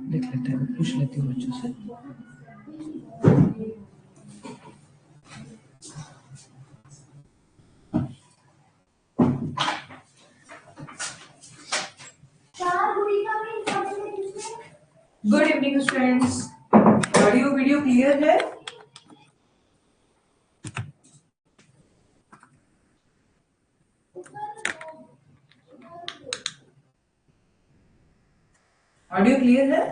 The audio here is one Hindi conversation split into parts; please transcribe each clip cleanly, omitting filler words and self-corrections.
देख लेते हैं, पूछ लेती हूँ बच्चों से। Good evening students, audio video clear है? ऑडियो क्लियर है?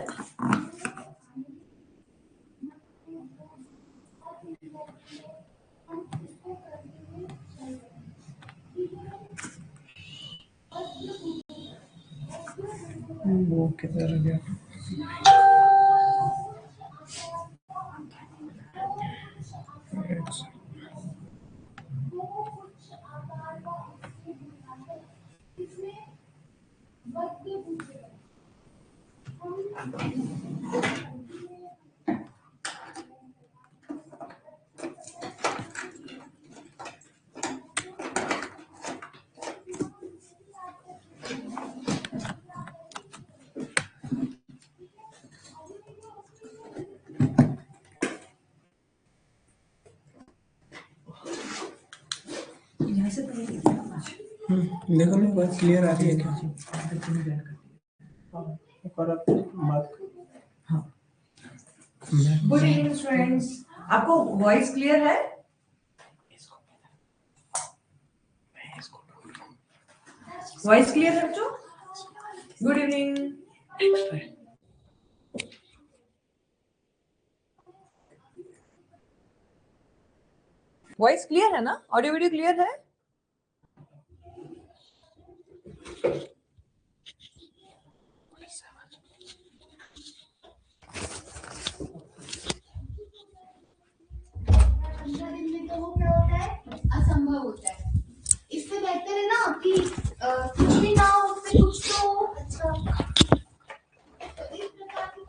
वो किधर गया? देखो ना, बात क्लियर आ रही है क्या? हाँ, गुड इवनिंग स्टूडेंट्स, आपको वॉइस क्लियर है? वॉइस क्लियर है बच्चों? Good evening. वॉइस क्लियर है ना? ऑडियो वीडियो क्लियर है? असंभव होता है, इससे बेहतर है ना कि कुछ भी ना हो, उसमें कुछ तो हो। अच्छा, तो इस प्रकार की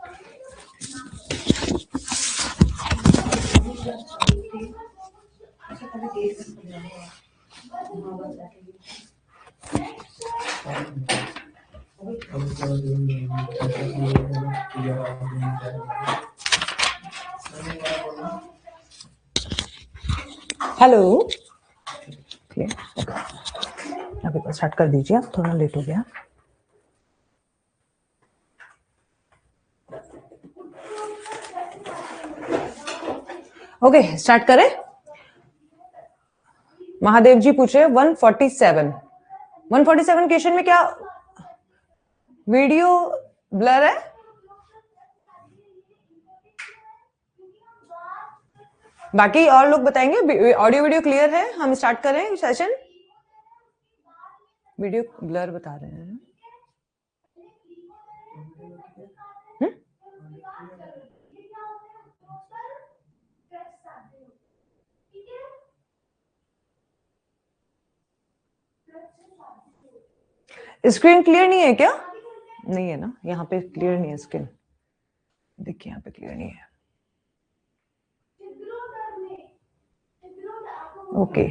हेलो, अभी तो स्टार्ट कर दीजिए, आप थोड़ा लेट हो गया। ओके, स्टार्ट करें। महादेव जी पूछ रहे 147 क्वेश्चन में क्या वीडियो ब्लर है? बाकी और लोग बताएंगे ऑडियो वीडियो क्लियर है? हम स्टार्ट करें सेशन। वीडियो ब्लर बता रहे हैं। स्क्रीन क्लियर नहीं है क्या? नहीं है ना, यहाँ पे क्लियर नहीं है स्क्रीन। देखिए यहाँ पे क्लियर नहीं है। ओके,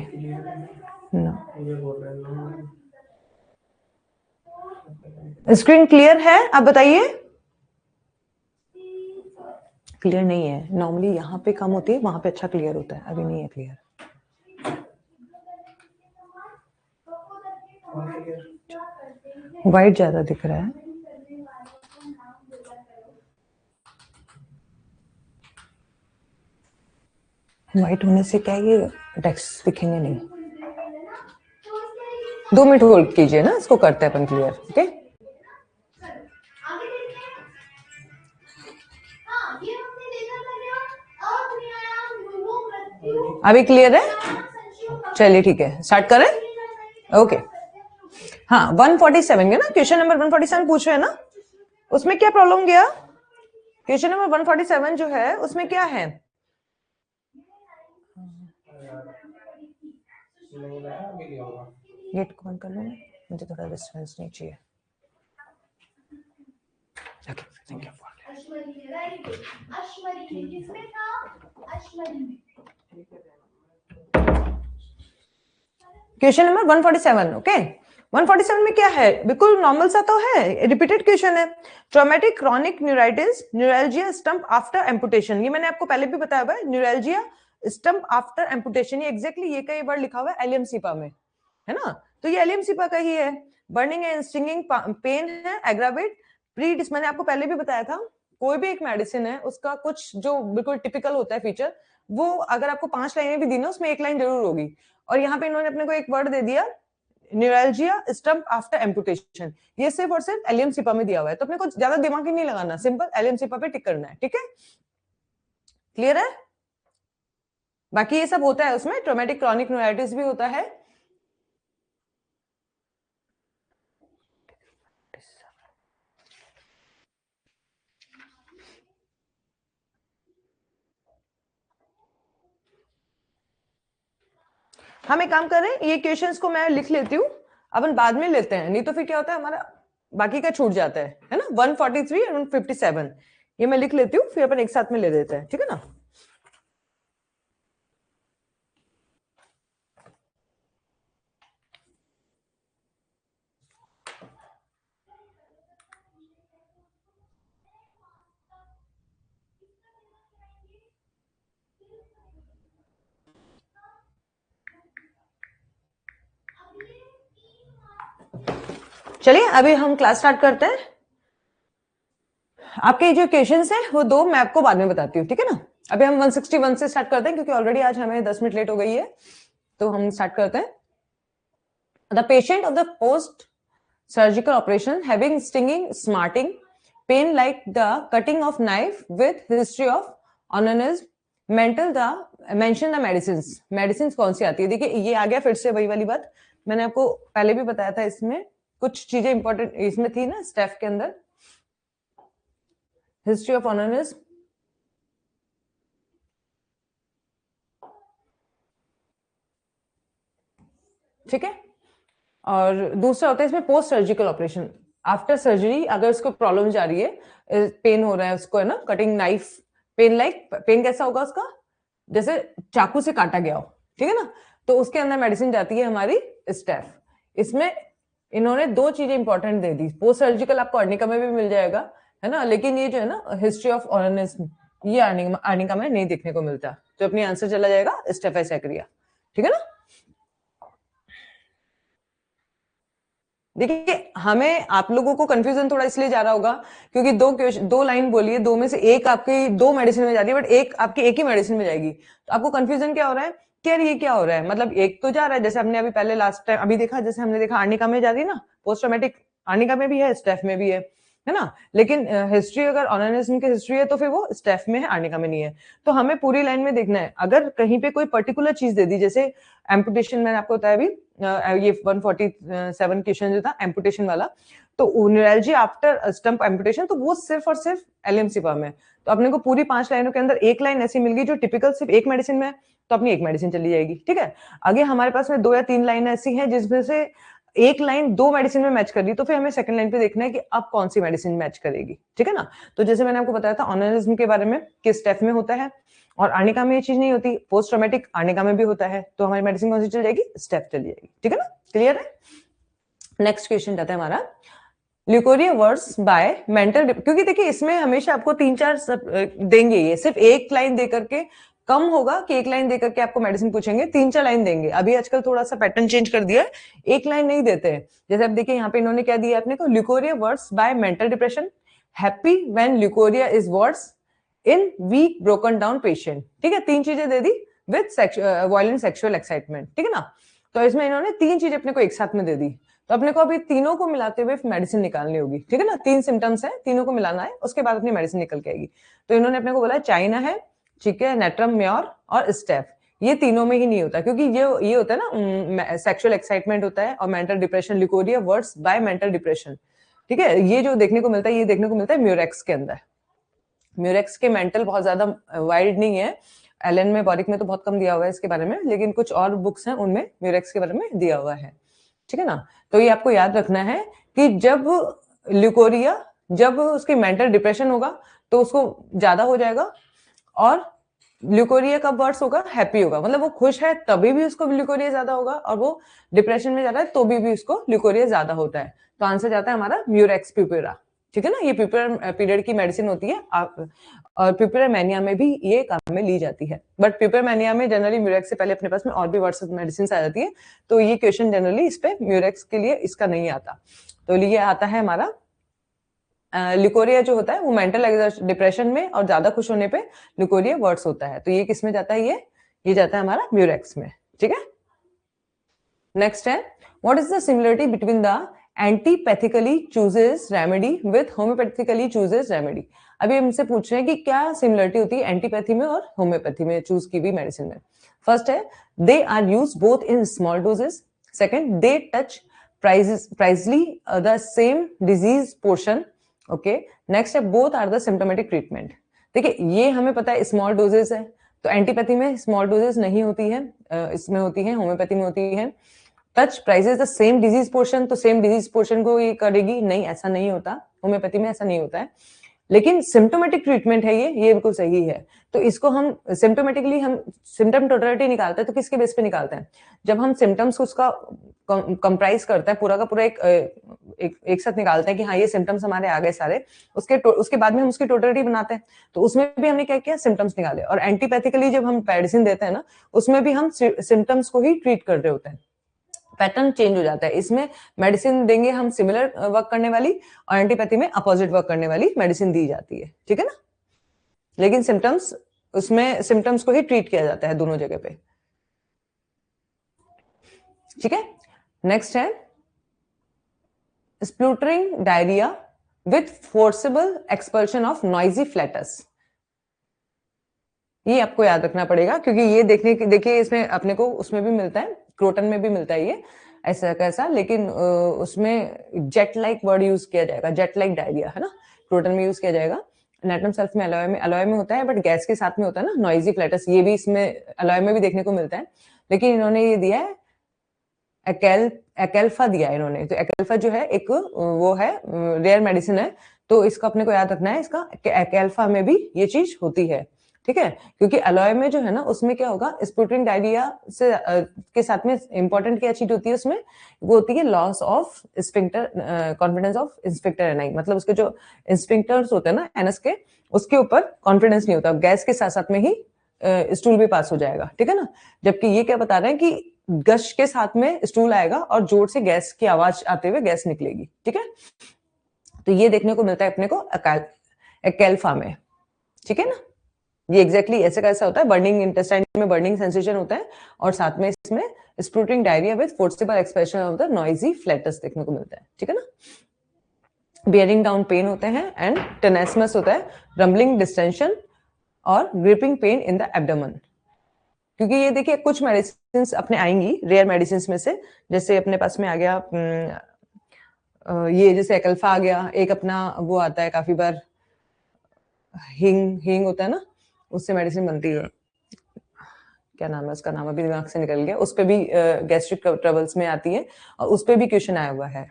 स्क्रीन क्लियर है? आप बताइए। क्लियर नहीं है। नॉर्मली यहाँ पे कम होती है, वहां पे अच्छा क्लियर होता है। अभी नहीं है क्लियर। वाइट ज्यादा दिख रहा है। वाइट होने से क्या ये टेक्स्ट दिखेंगे नहीं। 2 मिनट होल्ड कीजिए ना, इसको करते हैं अपन क्लियर। ओके, अभी क्लियर है? चलिए ठीक है, स्टार्ट करें। ओके, हाँ 147 है ना, क्वेश्चन नंबर 147 पूछ रहे हैं ना। उसमें क्या प्रॉब्लम गया? क्वेश्चन नंबर 147 जो है उसमें क्या है? गेट कौन कर लो, मुझे थोड़ा डिस्टेंस नहीं चाहिए। Okay, thank you. Question number 147, okay. 147 में क्या है, बिल्कुल नॉर्मल सा तो है, रिपीटेड क्वेश्चन है। Traumatic chronic neuritis neuralgia stump after amputation, ये मैंने आपको पहले भी बताया हुआ है, न्यूरैल्जिया स्टंप आफ्टर एम्पुटेशन, ये एग्जैक्टली ये का ये वर्ड लिखा हुआ है एलियमसिपा में, है ना, तो ये एलियमसिपा का ही है। बर्निंग एंड स्टिंगिंग पेन है, एग्रावेट प्री, मैंने आपको पहले भी बताया था, कोई भी एक मेडिसिन है उसका कुछ जो बिल्कुल टिपिकल होता है फीचर, वो अगर आपको 5 लाइनें भी दी ना उसमें एक लाइन जरूर होगी, और यहाँ पे इन्होंने अपने को एक वर्ड दे दिया न्यूरैल्जिया स्टंप आफ्टर एम्पुटेशन, ये सिर्फ और सिर्फ एलियमसिपा में दिया हुआ है, तो अपने को ज्यादा दिमाग ही नहीं लगाना, सिंपल एलियमसिपा पे टिक करना है, ठीक है, क्लियर है। बाकी ये सब होता है उसमें, ट्रॉमेटिक क्रॉनिक न्यूराइटिस भी होता है। हम एक काम कर रहे हैं, ये क्वेश्चंस को मैं लिख लेती हूँ, अपन बाद में लेते हैं, नहीं तो फिर क्या होता है हमारा बाकी का छूट जाता है ना। 143 और 157 ये मैं लिख लेती हूँ, फिर अपन एक साथ में ले लेते हैं, ठीक है ना। चलिए अभी हम क्लास स्टार्ट करते हैं। आपके जो क्वेश्चंस हैं वो 2 मैं आपको बाद में बताती हूँ, ठीक है ना। अभी हम 161 से स्टार्ट करते हैं, क्योंकि ऑलरेडी आज हमें 10 मिनट लेट हो गई है, तो हम स्टार्ट करते हैं। The patient of the post surgical operation having stinging smarting pain like the cutting of knife with history of onanism mental the mention the medicines, medicine कौन सी आती है, देखिए ये आ गया फिर से वही वाली बात, मैंने आपको पहले भी बताया था, इसमें कुछ चीजें इंपॉर्टेंट इसमें थी ना स्टेफ के अंदर, हिस्ट्री ऑफ ऑननिज्म, ठीक है, और दूसरा होता है इसमें post surgical operation, after surgery अगर उसको प्रॉब्लम जा रही है, पेन हो रहा है उसको, है ना, cutting knife pen, like pen कैसा होगा उसका, जैसे चाकू से काटा गया हो, ठीक है ना, तो उसके अंदर मेडिसिन जाती है हमारी स्टेफ। इसमें इन्होंने 2 चीजें इंपॉर्टेंट दे दी, पोस्ट सर्जिकल आपको अर्निका में भी मिल जाएगा, है ना, लेकिन ये जो है ना हिस्ट्री ऑफ ऑर्गेनिज्म, ये अर्निका में नहीं देखने को मिलता, तो अपनी आंसर चला जाएगा स्टेफाइस एक्रिया, ठीक है ना। देखिए हमें आप लोगों को कंफ्यूजन थोड़ा इसलिए जा रहा होगा क्योंकि 2 लाइन बोली है, 2 में से एक आपकी 2 मेडिसिन में जा रही है, बट एक आपकी एक ही मेडिसिन में जाएगी, तो आपको कंफ्यूजन क्या हो रहा है कि यार ये क्या हो रहा है, मतलब एक तो जा रहा है, जैसे हमने अभी पहले लास्ट टाइम अभी देखा, जैसे हमने देखा आर्निका में जा रही है ना, पोस्ट ट्रॉमेटिक आर्निका में भी है, स्टेफ में भी है ना, लेकिन हिस्ट्री अगर ऑर्गेनिज्म की हिस्ट्री है तो फिर वो स्टेफ में है, आर्निका में नहीं है, तो हमें पूरी लाइन में देखना है, अगर कहीं पे कोई पर्टिकुलर चीज दे दी, जैसे एम्पुटेशन मैंने आपको बताया अभी, ये 147 क्वेश्चन जो था एम्पुटेशन वाला, तो न्यूरैल्जिया आफ्टर स्टंप एम्पुटेशन, तो वो सिर्फ और सिर्फ एलियमसिपा में, तो अपने को पूरी 5 लाइनों के अंदर एक लाइन ऐसी मिल गई जो टिपिकल सिर्फ एक मेडिसिन में है, तो अपनी एक मेडिसिन चली जाएगी, ठीक है। आगे हमारे पास में 2 या 3 लाइन ऐसी हैं जिसमें से एक लाइन 2 मेडिसिन में मैच कर रही, तो फिर हमें सेकंड लाइन पे देखना है कि अब कौन सी मेडिसिन मैच करेगी, ठीक है ना। तो जैसे मैंने आपको बताया था ऑर्गेनिज्म के बारे में, किस स्टेफ में होता है, और आर्निका में ये चीज नहीं होती, पोस्ट ट्रॉमेटिक आर्निका में भी होता है, तो हमारी मेडिसिन कौन सी चल जाएगी, स्टेप चली जाएगी, ठीक है ना, क्लियर है। नेक्स्ट क्वेश्चन जाता है हमारा, ल्यूकोरिया वर्ड्स बाय मेंटल, क्योंकि देखिए इसमें हमेशा आपको 3-4 देंगे, ये सिर्फ एक लाइन दे करके कम होगा कि एक लाइन देकर के आपको मेडिसिन पूछेंगे, 3-4 लाइन देंगे, अभी आजकल थोड़ा सा पैटर्न चेंज कर दिया है, एक लाइन नहीं देते हैं, जैसे अब देखिए यहाँ पे इन्होंने क्या दिया अपने को, leucorrhoea worse by mental depression, happy when leucorrhoea is worse in weak broken down patient, ठीक है, 3 चीजें दे दी, विथ वायलेंट सेक्सुअल एक्साइटमेंट, ठीक है ना, तो इसमें इन्होंने 3 चीजें अपने को एक साथ में दे दी, तो अपने को अभी तीनों को मिलाते हुए मेडिसिन निकालनी होगी, ठीक है ना, 3 सिम्टम्स है, तीनों को मिलाना है, उसके बाद अपनी मेडिसिन निकल के आएगी, तो इन्होंने अपने को बोला चाइना है, ठीक है, नेट्रम म्योर और स्टेफ, ये तीनों में ही नहीं होता, क्योंकि ये होता है ना सेक्सुअल एक्साइटमेंट होता है, और mental depression, leucorrhoea worse by mental depression, ठीक है, ये जो देखने को मिलता है, ये देखने को मिलता है म्यूरेक्स के अंदर, म्यूरेक्स के मेंटल बहुत ज्यादा वाइड नहीं है, एलन में बॉरिक में तो बहुत कम दिया हुआ है इसके बारे में, लेकिन कुछ और बुक्स हैं उनमें म्यूरेक्स के बारे में दिया हुआ है, ठीक है ना। तो ये आपको याद रखना है कि जब ल्यूकोरिया, जब उसकी मेंटल डिप्रेशन होगा तो उसको ज्यादा हो जाएगा, और ल्यूकोरिया कब वर्ड्स होगा? हैप्पी होगा, मतलब वो खुश है तभी भी उसको ल्यूकोरिया ज्यादा होगा, और वो डिप्रेशन में जा रहा है तो भी उसको ल्यूकोरिया ज्यादा होता है। तो आंसर जाता है हमारा म्यूरेक्स प्यूपेरा। ठीक है ना, ये प्यूपेर पीरियड की मेडिसिन होती है, और प्यूपेर मैनिया में भी ये काम में ली जाती है। बट प्यूपेर मैनिया में जनरली म्यूरेक्स से पहले अपने पास में और भी वर्ड्स मेडिसिन आ जाती है, तो ये क्वेश्चन जनरली इस पे म्यूरेक्स के लिए इसका नहीं आता। तो ये आता है हमारा ल्यूकोरिया जो होता है वो मेंटल डिप्रेशन में और ज्यादा खुश होने पे ल्यूकोरिया वर्ड्स होता है। तो ये किस में जाता है? ये जाता है हमारा म्यूरेक्स में। ठीक है, नेक्स्ट है what is the similarity between the antipathically chooses remedy with homeopathically chooses remedy. अभी हमसे पूछ रहे हैं कि क्या सिमिलरिटी होती है एंटीपैथी में और होम्योपैथी में चूज की हुई मेडिसिन में। फर्स्ट है they are use both in small doses. Second, they touch precisely the same disease portion. Okay, next है both are the symptomatic treatment. देखिए ये हमें पता है स्मॉल डोजेस है, तो एंटीपैथी में स्मॉल डोजेस नहीं होती है, इसमें होती है, होम्योपैथी में होती है। Touch prizes the same disease portion, तो सेम डिजीज पोर्शन को ये करेगी नहीं, ऐसा नहीं होता, होम्योपैथी में ऐसा नहीं होता है। लेकिन सिम्टोमेटिक ट्रीटमेंट है ये बिल्कुल सही है। तो इसको हम सिम्टोमेटिकली हम सिम्टम टोटलिटी निकालते हैं, तो किसके बेस पे निकालते हैं? जब हम सिम्टम्स को उसका कंप्राइज करते हैं, पूरा का पूरा एक साथ निकालते हैं कि हाँ ये सिम्टम्स हमारे आ गए सारे, उसके बाद में हम उसकी टोटलिटी बनाते हैं। तो उसमें भी हमने क्या किया? सिम्टम्स निकाले। और एंटीपैथिकली जब हम मेडिसिन देते हैं ना, उसमें भी हम सिम्टम्स को ही ट्रीट कर रहे होते हैं, पैटर्न चेंज हो जाता है। इसमें मेडिसिन देंगे हम सिमिलर वर्क करने वाली, और एंटीपैथी में अपोजिट वर्क करने वाली मेडिसिन दी जाती है। ठीक है ना, लेकिन सिम्टम्स, उसमें सिम्टम्स को ही ट्रीट किया जाता है दोनों जगह पे। ठीक है, नेक्स्ट है spluttering diarrhoea with forcible expulsion of noisy flatus. ये आपको याद रखना पड़ेगा, क्योंकि ये देखिए इसमें अपने को उसमें भी मिलता है, क्रोटन में भी मिलता है ये ऐसा कैसा, लेकिन उसमें जेट लाइक वर्ड यूज किया जाएगा, जेट लाइक डायरिया है ना, क्रोटन में यूज किया जाएगा। नेटम सल्फ में अलॉय में होता है, बट गैस के साथ में होता है ना नॉइजी फ्लैटस, ये भी इसमें अलॉय में भी देखने को मिलता है। लेकिन इन्होंने ये दिया है एकेल्फा दिया है इन्होंने। तो एकेल्फा जो है एक वो है रेयर मेडिसिन है, तो इसका अपने को याद रखना है, इसका एकेल्फा में भी ये चीज होती है। ठीक है, क्योंकि अलॉय में जो है ना उसमें क्या होगा, स्प्लूटरिंग डायरिया से के साथ में इंपॉर्टेंट क्या चीज होती है उसमें, वो होती है loss of sphincter, confidence of sphincter A9, मतलब उसके जो स्फिंक्टर्स होते हैं ना एनस के, उसके ऊपर कॉन्फिडेंस नहीं होता, गैस के साथ साथ में ही स्टूल भी पास हो जाएगा। ठीक है ना, जबकि ये क्या बता रहे हैं कि गश के साथ में स्टूल आएगा और जोर से गैस की आवाज आते हुए गैस निकलेगी। ठीक है, तो ये देखने को मिलता है अपने को एकेल्फा में। ठीक है ना, ये एग्जैक्टली ऐसे का ऐसा होता है, बर्निंग इंटेस्टाइन में बर्निंग सेंसेशन होता है, और साथ में इसमें spluttering diarrhoea with forcible expression of the noisy flatus देखने को मिलता है। ठीक है ना, बियरिंग डाउन पेन होते हैं, एंड टेनेस्मस होता है, रम्बलिंग डिस्टेंशन और gripping pen in the abdomen. क्योंकि ये देखिए कुछ मेडिसिन अपने आएंगी रेयर मेडिसिन में से, जैसे अपने पास में आ गया ये जैसे एकल्फा आ गया, एक अपना वो आता है काफी बार हींग होता है ना, उससे मेडिसिन बनती है, क्या नाम है उसका, नाम अभी दिमाग से निकल गया, उस पे भी गैस्ट्रिक ट्रबल्स में आती है, और उस पे भी क्वेश्चन आया हुआ है,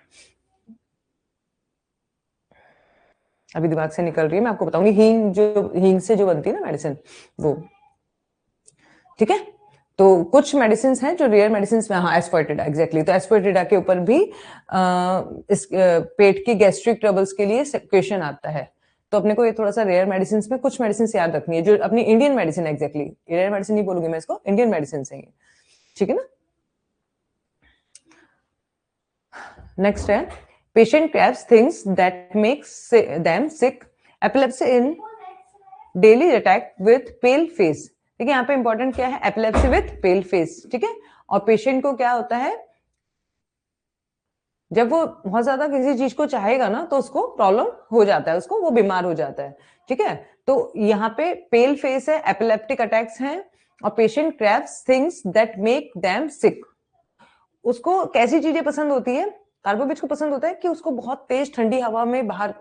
अभी दिमाग से निकल रही है, मैं आपको बताऊंगी। हींग से जो बनती है ना मेडिसिन वो। ठीक है, तो कुछ मेडिसिन हैं जो रेयर मेडिसिन में, हाँ एस्फर्टिडा, एग्जैक्टली, तो एस्फर्टिडा के ऊपर भी इस पेट की गैस्ट्रिक ट्रबल्स के लिए क्वेश्चन आता है। तो अपने को ये थोड़ा सा रेयर मेडिसिन में कुछ मेडिसिन याद रखनी है, जो अपनी Indian medicine, exactly rare medicine नहीं बोलूंगी मैं इसको, इंडियन मेडिसिन है। ठीक है ना, नेक्स्ट है patient craves things that makes them sick, epilepsy in daily attack with pale face. देखिए यहाँ पे इंपॉर्टेंट क्या है, एपिलेप्सी विथ पेल फेस। ठीक है, और पेशेंट को क्या होता है, जब वो बहुत ज्यादा किसी चीज को चाहेगा ना तो उसको प्रॉब्लम हो जाता है, उसको वो बीमार हो जाता है। ठीक है, तो यहाँ पे पेल फेस है, एपिलेप्टिक अटैक्स हैं, और patient craves things that make them sick. उसको कैसी चीजें पसंद होती है, कार्बोबिच को पसंद होता है कि उसको बहुत तेज ठंडी हवा में बाहर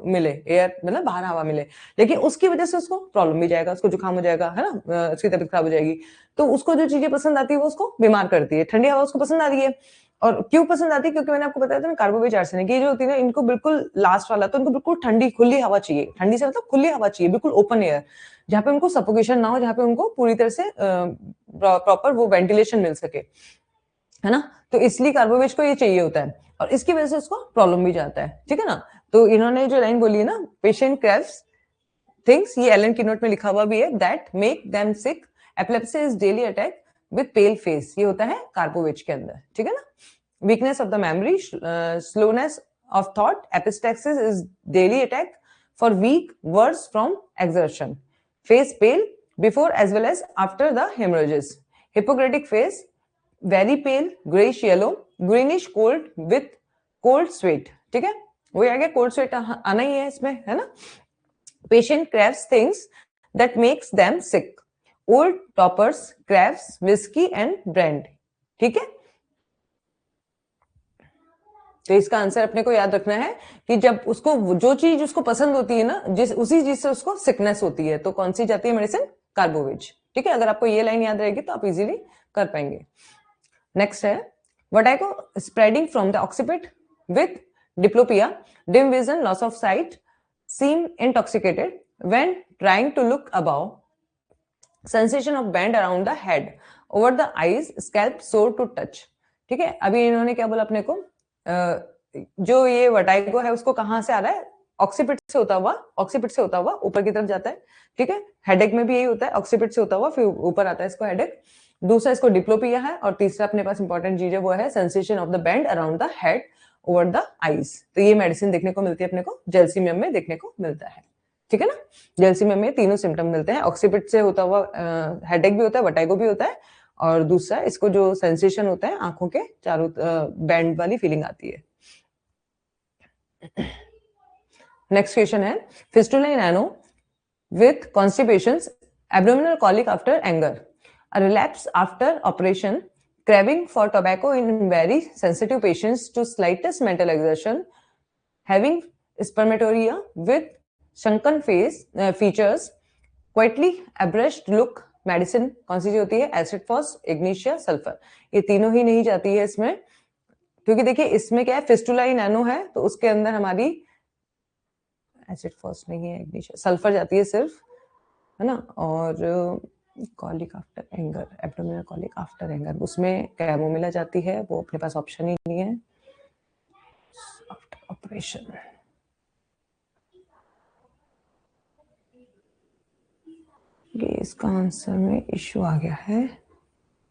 मिले, एयर मतलब बाहर हवा मिले, लेकिन उसकी वजह से उसको प्रॉब्लम भी जाएगा, उसको जुकाम हो जाएगा, है ना, उसकी तबीयत खराब हो जाएगी। तो उसको जो चीजें पसंद आती है वो उसको बीमार करती है। ठंडी हवा उसको पसंद आ रही है, और क्यों पसंद आती है, क्योंकि मैंने आपको बताया था ना कार्बोवेज आर्सेनिक, ये जो होती है ना इनको बिल्कुल लास्ट वाला तो इनको बिल्कुल ठंडी खुली हवा चाहिए, ठंडी से मतलब खुली हवा चाहिए, बिल्कुल ओपन एयर, जहाँ पे उनको सफोकेशन ना हो, जहाँ पे उनको पूरी तरह से प्रॉपर वो वेंटिलेशन मिल सके, है ना। तो इसलिए कार्बोवेज को ये चाहिए होता है और इसकी वजह से उसको प्रॉब्लम भी जाता है, ठीक है ना। तो इन्होंने जो लाइन बोली है ना, पेशेंट क्रेव्स थिंग्स, ये एलन की नोट में लिखा हुआ भी है, that make them sick, epilepsy is daily attack with pale face, ये होता है कार्बोवेज के अंदर, ठीक है ना। Weakness of the memory, slowness of thought, epistaxis is daily attack for weak words from exertion, face pale before as well as after the haemorrhages, Hippocratic face, very pale, greyish yellow, greenish cold with cold sweat, ठीक है, वही आ गया, कोल्ड स्वेट आना ही है इसमें, है ना। Patient craves things that makes them sick. Old toppers, craves, whiskey and brand. ठीक है, तो इसका आंसर अपने को याद रखना है कि जब उसको जो चीज उसको पसंद होती है ना, उसी चीज से उसको सिकनेस होती है, तो कौन सी जाती है मेडिसिन, कार्बोवेज, ठीक है। अगर आपको ये लाइन याद रहेगी तो आप इजीली कर पाएंगे। नेक्स्ट है vertigo spreading from the occiput with diplopia, dim vision, loss of sight, seem intoxicated when trying to look above, sensation of bend around the head, over the eyes, scalp sore to touch, ठीक है। अभी इन्होंने क्या बोला अपने को, जो ये वर्टाइगो है उसको कहाँ से आ रहा है, ऑक्सीपिट से होता हुआ ऊपर की तरफ जाता है, ठीक है। हेडेक में भी यही होता है, ऑक्सीपिट से होता हुआ फिर ऊपर आता है इसको हेडेक। दूसरा इसको डिप्लोपिया है, और तीसरा अपने पास इंपॉर्टेंट चीज है वो है sensation of the bend around the head over the eyes. तो ये मेडिसिन देखने को मिलती है अपने को जेलसीमियम में देखने को मिलता है, ठीक है ना। जेलसीमियम में तीनों सिम्टम मिलते हैं, ऑक्सीपिट से होता हुआ हेडेक भी होता है, वर्टाइगो भी होता है, और दूसरा इसको जो सेंसेशन होता है आंखों के चारों बैंड वाली फीलिंग आती है। नेक्स्ट क्वेश्चन है fistula in ano with constipations, abdominal colic after anger, a relapse after operation, craving for tobacco in very sensitive patients to slightest mental exertion, having spermatorrhea with shrunken face features, quietly abbraced look, medicine कौन सी होती है, एसिड फॉस, इग्निशिया, सल्फर। ये तीनों ही नहीं जाती है इसमें, क्योंकि देखिए इसमें क्या है, फिस्टुला इन एनो है तो उसके अंदर हमारी एसिड फॉस नहीं है, इग्निशिया, सल्फर जाती है सिर्फ, है ना। और colic after anger, abdominal colic after anger, उसमें कैमोमिला जाती है, वो अपने पास ऑप्शन ही नहीं है आफ्टर ऑपरेशन। ये इसका आंसर में इश्यू आ गया है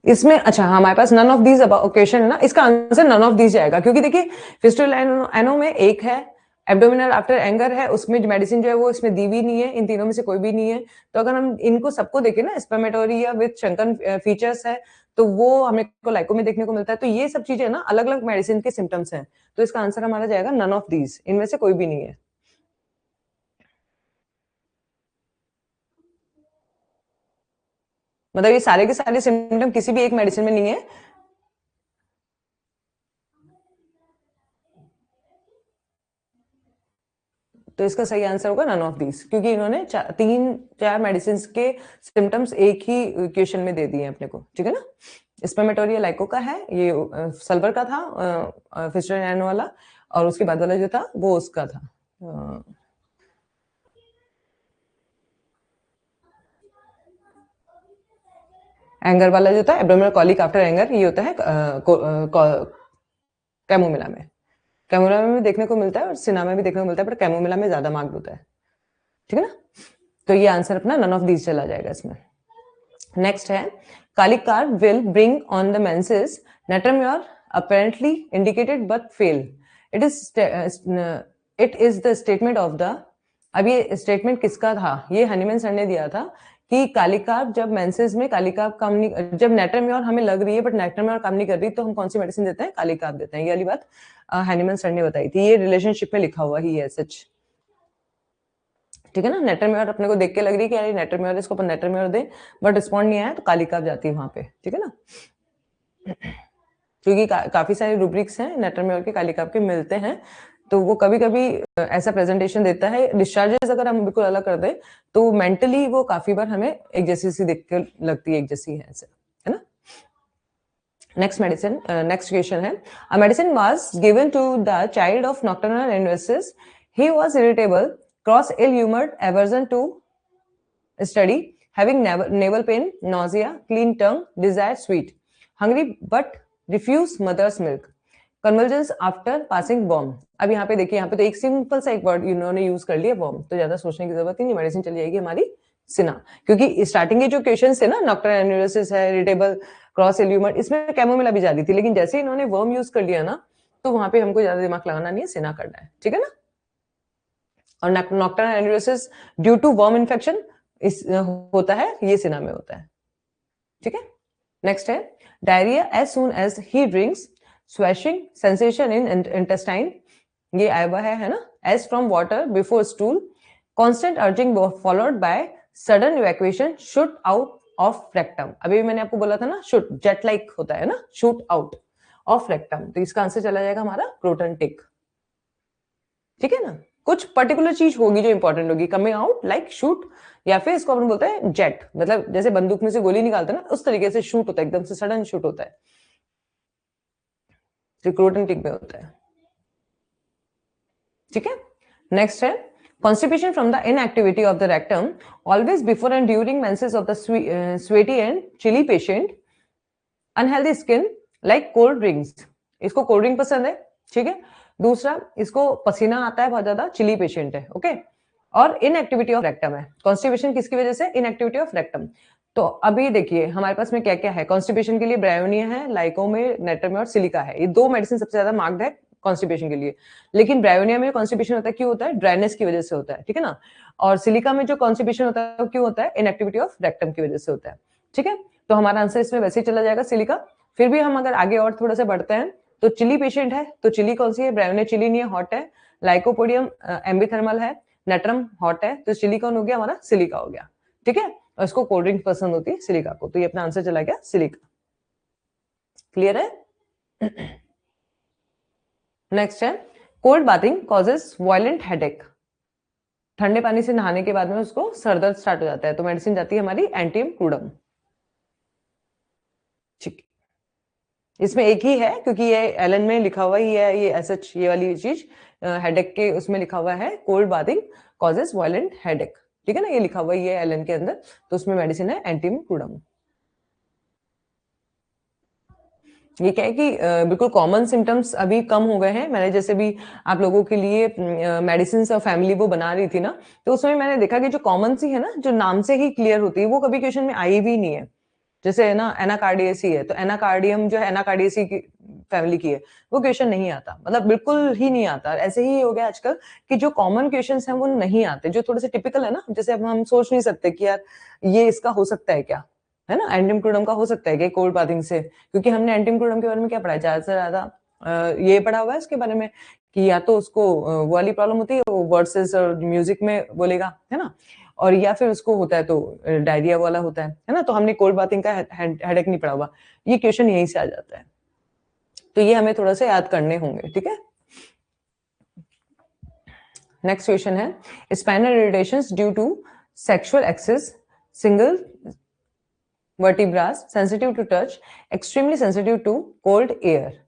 इसमें। अच्छा हाँ, हमारे पास नन ऑफ दीज क्वेश्चन है ना, इसका आंसर नन ऑफ दीज जाएगा, क्योंकि देखिए फिस्टुला एनो में एक है, एब्डोमिनल आफ्टर एंगर है, उसमें मेडिसिन जो है वो इसमें दी भी नहीं है, इन तीनों में से कोई भी नहीं है। तो अगर हम इनको सबको देखें ना, स्पर्मेटोरिया विद शंकन फीचर्स है, तो वो हमें को लाइको में देखने को मिलता है। तो ये सब चीजें ना अलग अलग मेडिसिन के सिम्टम्स हैं, तो इसका आंसर हमारा जाएगा नन ऑफ दीज, इनमें से कोई भी नहीं है। मतलब ये सारे के सारे सिम्टम किसी भी एक मेडिसिन में नहीं है। तो इसका सही आंसर होगा नन ऑफ दीज, क्योंकि इन्होंने 3-4 मेडिसिन के सिम्टम्स एक ही क्वेश्चन में दे दिए अपने को, ठीक है ना। स्पर्मेटोरिया लाइको का है, ये सल्फर का था फिस्टुला एनो वाला, और उसके बाद वाला जो था वो उसका था एंगर वाला जो था, एब्डोमिनल कॉलिक आफ्टर एंगर, ये होता है कैमोमिला में। कैमोमिला में देखने को मिलता है और सिना में भी देखने को मिलता है, पर कैमोमिला में ज्यादा मार्क्ड होता है, ठीक है ना। तो ये आंसर अपना नन ऑफ दीज चला जाएगा इसमें। नेक्स्ट है kali carb will bring on the menses, natrum mur apparently indicated but fail, it is the statement of the. अब ये स्टेटमेंट किसका था, ये हनीमैन सर ने दिया था कि कालिकार्ब जब मेंसेस में कालिकार्ब काम नहीं, जब नेट्रम्योर हमें लग रही है बट नेट्रम्योर काम नहीं कर रही, तो हम कौन सी मेडिसिन देते हैं, कालिकार्ब देते हैं। ये वाली बात हनीमैन सर ने बताई थी, ये रिलेशनशिप में लिखा हुआ ही है सच, ठीक है ना। नेट्रम्योर अपने को देख के लग रही है कि यार नेट्रम्योर, इसको अपन नेट्रम्योर दे, बट रिस्पॉन्ड नहीं आया तो कालिकार्ब जाती है वहां पे, ठीक है ना। क्योंकि काफी सारे रूब्रिक्स हैं नेट्रम्योर के, कालिकार्ब के मिलते हैं, तो वो कभी कभी ऐसा प्रेजेंटेशन देता है। डिस्चार्जेस अगर हम बिल्कुल अलग कर दें तो मेंटली वो काफी बार हमें एक जैसी सी दिख के लगती है, एक जैसी है ऐसे, है ना। नेक्स्ट क्वेश्चन है, a medicine was given to the child of nocturnal enuresis. He was irritable, cross ill-humored, aversion to study, having navel pain, nausea, clean tongue, desire sweet, hungry but refuse mother's milk, convulsions after passing bomb. अब यहाँ पे देखिए, यहाँ पे तो एक सिंपल सा एक वर्ड इन्होंने यूज कर लिया बॉम्ब, तो ज्यादा सोचने की जरूरत ही नहीं, मेडिसिन चली जाएगी हमारी सिना, क्योंकि स्टार्टिंग के जो क्वेश्चन थे ना, नॉक्टर्नल एन्यूरिसिस है, इरिटेबल, क्रॉस इल्यूमर, इसमें कैमोमिला भी जाती थी, लेकिन जैसे इन्होंने वर्म यूज कर लिया ना, तो वहां पे हमको ज्यादा दिमाग लगाना नहीं है, सिना करना है, ठीक है ना। और nocturnal enuresis due to worm infection होता है, ये सिना में होता है, ठीक है। नेक्स्ट है diarrhoea as soon as he drinks, swashing sensation in intestine, ये आया हुआ है ना, as from water before stool, constant urging followed by sudden evacuation, shoot out of rectum, अभी मैंने आपको बोला था ना, शूट जेट लाइक होता है ना, शूट आउट ऑफ रेक्टम, तो इसका आंसर चला जाएगा हमारा क्रोटन टिक, ठीक है ना। कुछ पर्टिकुलर चीज होगी जो इंपॉर्टेंट होगी, कमिंग आउट लाइक शूट, या फिर इसको अपन बोलते हैं जेट, मतलब जैसे बंदूक में से गोली निकालते हैं ना, उस तरीके से शूट होता है, एकदम से सडन शूट होता है, तो क्रोटन टिक में होता है, ठीक है। नेक्स्ट है constipation from the inactivity of the rectum always before and during menses of the sweaty and chilly patient, unhealthy skin like cold drinks, इसको कोल्ड ड्रिंक पसंद है, ठीक है। दूसरा, इसको पसीना आता है बहुत ज्यादा, चिली पेशेंट है, ओके। और इनएक्टिविटी ऑफ रेक्टम है, कॉन्स्टिपेशन किसकी वजह से, इनएक्टिविटी ऑफ रेक्टम। तो अभी देखिए हमारे पास में क्या क्या है, कॉन्स्टिपेशन के लिए ब्रायोनिया है, लाइकोमे, नेटरमे और सिलिका है, ये दो मेडिसिन सबसे ज्यादा मार्क्ड है कॉन्स्टिपेशन के लिए। लेकिन ब्रायोनिया में कॉन्स्टिपेशन होता है, क्यों होता है, ड्राइनेस की वजह से होता है, ठीक है ना। और सिलिका में जो कॉन्स्टिपेशन होता है वो क्यों होता है, इनएक्टिविटी ऑफ रेक्टम की वजह से होता है, ठीक है। तो हमारा आंसर इसमें वैसे ही चला जाएगा सिलिका। फिर भी हम अगर आगे और थोड़ा सा बढ़ते हैं, तो चिली पेशेंट है, तो चिली कौन सी है, ब्रायोनिया चिली नहीं है, हॉट है, लाइकोपोडियम एम्बिथर्मल है, नेट्रम हॉट है, तो चिली कौन हो गया हमारा, सिलिका हो गया, ठीक है। और इसको कोल्ड ड्रिंक पसंद होती है सिलिका को, तो ये अपना आंसर चला गया सिलिका, क्लियर है। नेक्स्ट है cold bathing causes violent headache, ठंडे पानी से नहाने के बाद में उसको सरदर्द स्टार्ट हो जाता है, तो मेडिसिन जाती है हमारी एंटीम क्रूडम, ठीक। इसमें एक ही है क्योंकि ये एलन में लिखा हुआ ही है, ये एसएच ये वाली चीज हेडेक के उसमें लिखा हुआ है, cold bathing causes violent headache, ठीक है ना, ये लिखा हुआ ही है एलन के अंदर, तो उसमें मेडिसिन है एंटीम क्रूडम। ये क्या है कि बिल्कुल कॉमन सिम्टम्स अभी कम हो गए हैं, मैंने जैसे भी आप लोगों के लिए मेडिसिन और फैमिली वो बना रही थी ना, तो उसमें मैंने देखा कि जो कॉमन सी है ना, जो नाम से ही क्लियर होती है, वो कभी क्वेश्चन में आई भी नहीं है। जैसे है ना एनाकार्डियसी है, तो एनाकार्डियम जो है एनाकार्डियसी की फैमिली की है, वो क्वेश्चन नहीं आता, मतलब बिल्कुल ही नहीं आता। ऐसे ही हो गया आजकल कि जो कॉमन क्वेश्चंस हैं वो नहीं आते, जो थोड़े से टिपिकल है ना, जैसे अब हम सोच नहीं सकते कि यार ये इसका हो सकता है क्या, है ना, एंटीम क्रूडम का हो सकता है कि कोल्ड बाथिंग से, क्योंकि हमने एंटीम क्रूडम के बारे में क्या पढ़ा है, ज्यादा से ज्यादा ये पढ़ा हुआ है इसके बारे में कि या तो उसको वो वाली प्रॉब्लम होती है, वो वर्सेस और म्यूजिक में बोलेगा, है ना, और या फिर उसको होता है तो डायरिया वाला होता है ना, तो हमने कोल्ड बाथिंग का हेडेक नहीं पढ़ा हुआ, ये क्वेश्चन यहीं से आ जाता है, तो ये हमें थोड़ा सा याद करने होंगे, ठीक है। नेक्स्ट क्वेश्चन है spinal irritations due to sexual excess, single vertebras, sensitive to touch, extremely sensitive to cold air,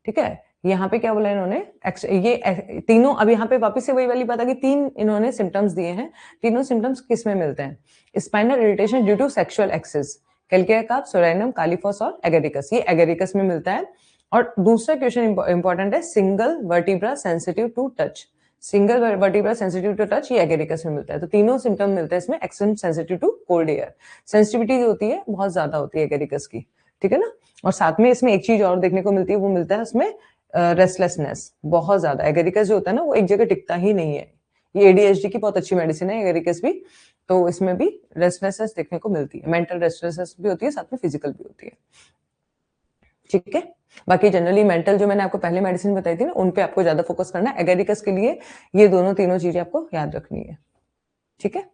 ठीक है। यहाँ पे क्या बोला इन्होंने, ये तीनों, अब यहाँ पे वापस से वही वाली बात आ गई, तीन इन्होंने सिम्टम्स दिए हैं, तीनों सिम्टम्स किस में मिलते हैं, spinal irritation due to sexual excess, calcarea carb, psorinum, kali phos और एगेरिकस, ये एगेरिकस में मिलता है। और दूसरा क्वेश्चन इंपॉर्टेंट है, single vertebra sensitive to touch, single vertebra sensitive to touch, ये एगेरिकस में मिलता है, तो तीनों सिम्टम मिलते हैं इसमें, extreme sensitive to cold air, sensitivity जो होती है बहुत ज्यादा होती है एगेरिकस की, ठीक है ना। और साथ में इसमें एक चीज और देखने को मिलती है, वो मिलता है इसमें रेस्टलेसनेस बहुत ज्यादा, एगेरिकस जो होता है ना वो एक जगह टिकता ही नहीं है, ये एडीएचडी की बहुत अच्छी मेडिसिन है एगेरिकस भी, तो इसमें भी रेस्टलेसनेस देखने को मिलती है, मेंटल रेस्टलेसनेस भी होती है, साथ में फिजिकल भी होती है, ठीक है। बाकी जनरली मेंटल जो मैंने आपको पहले मेडिसिन बताई थी ना, उन पे आपको ज्यादा फोकस करना है, एगेरिकस के लिए ये दोनों तीनों चीजें आपको याद रखनी है, ठीक है।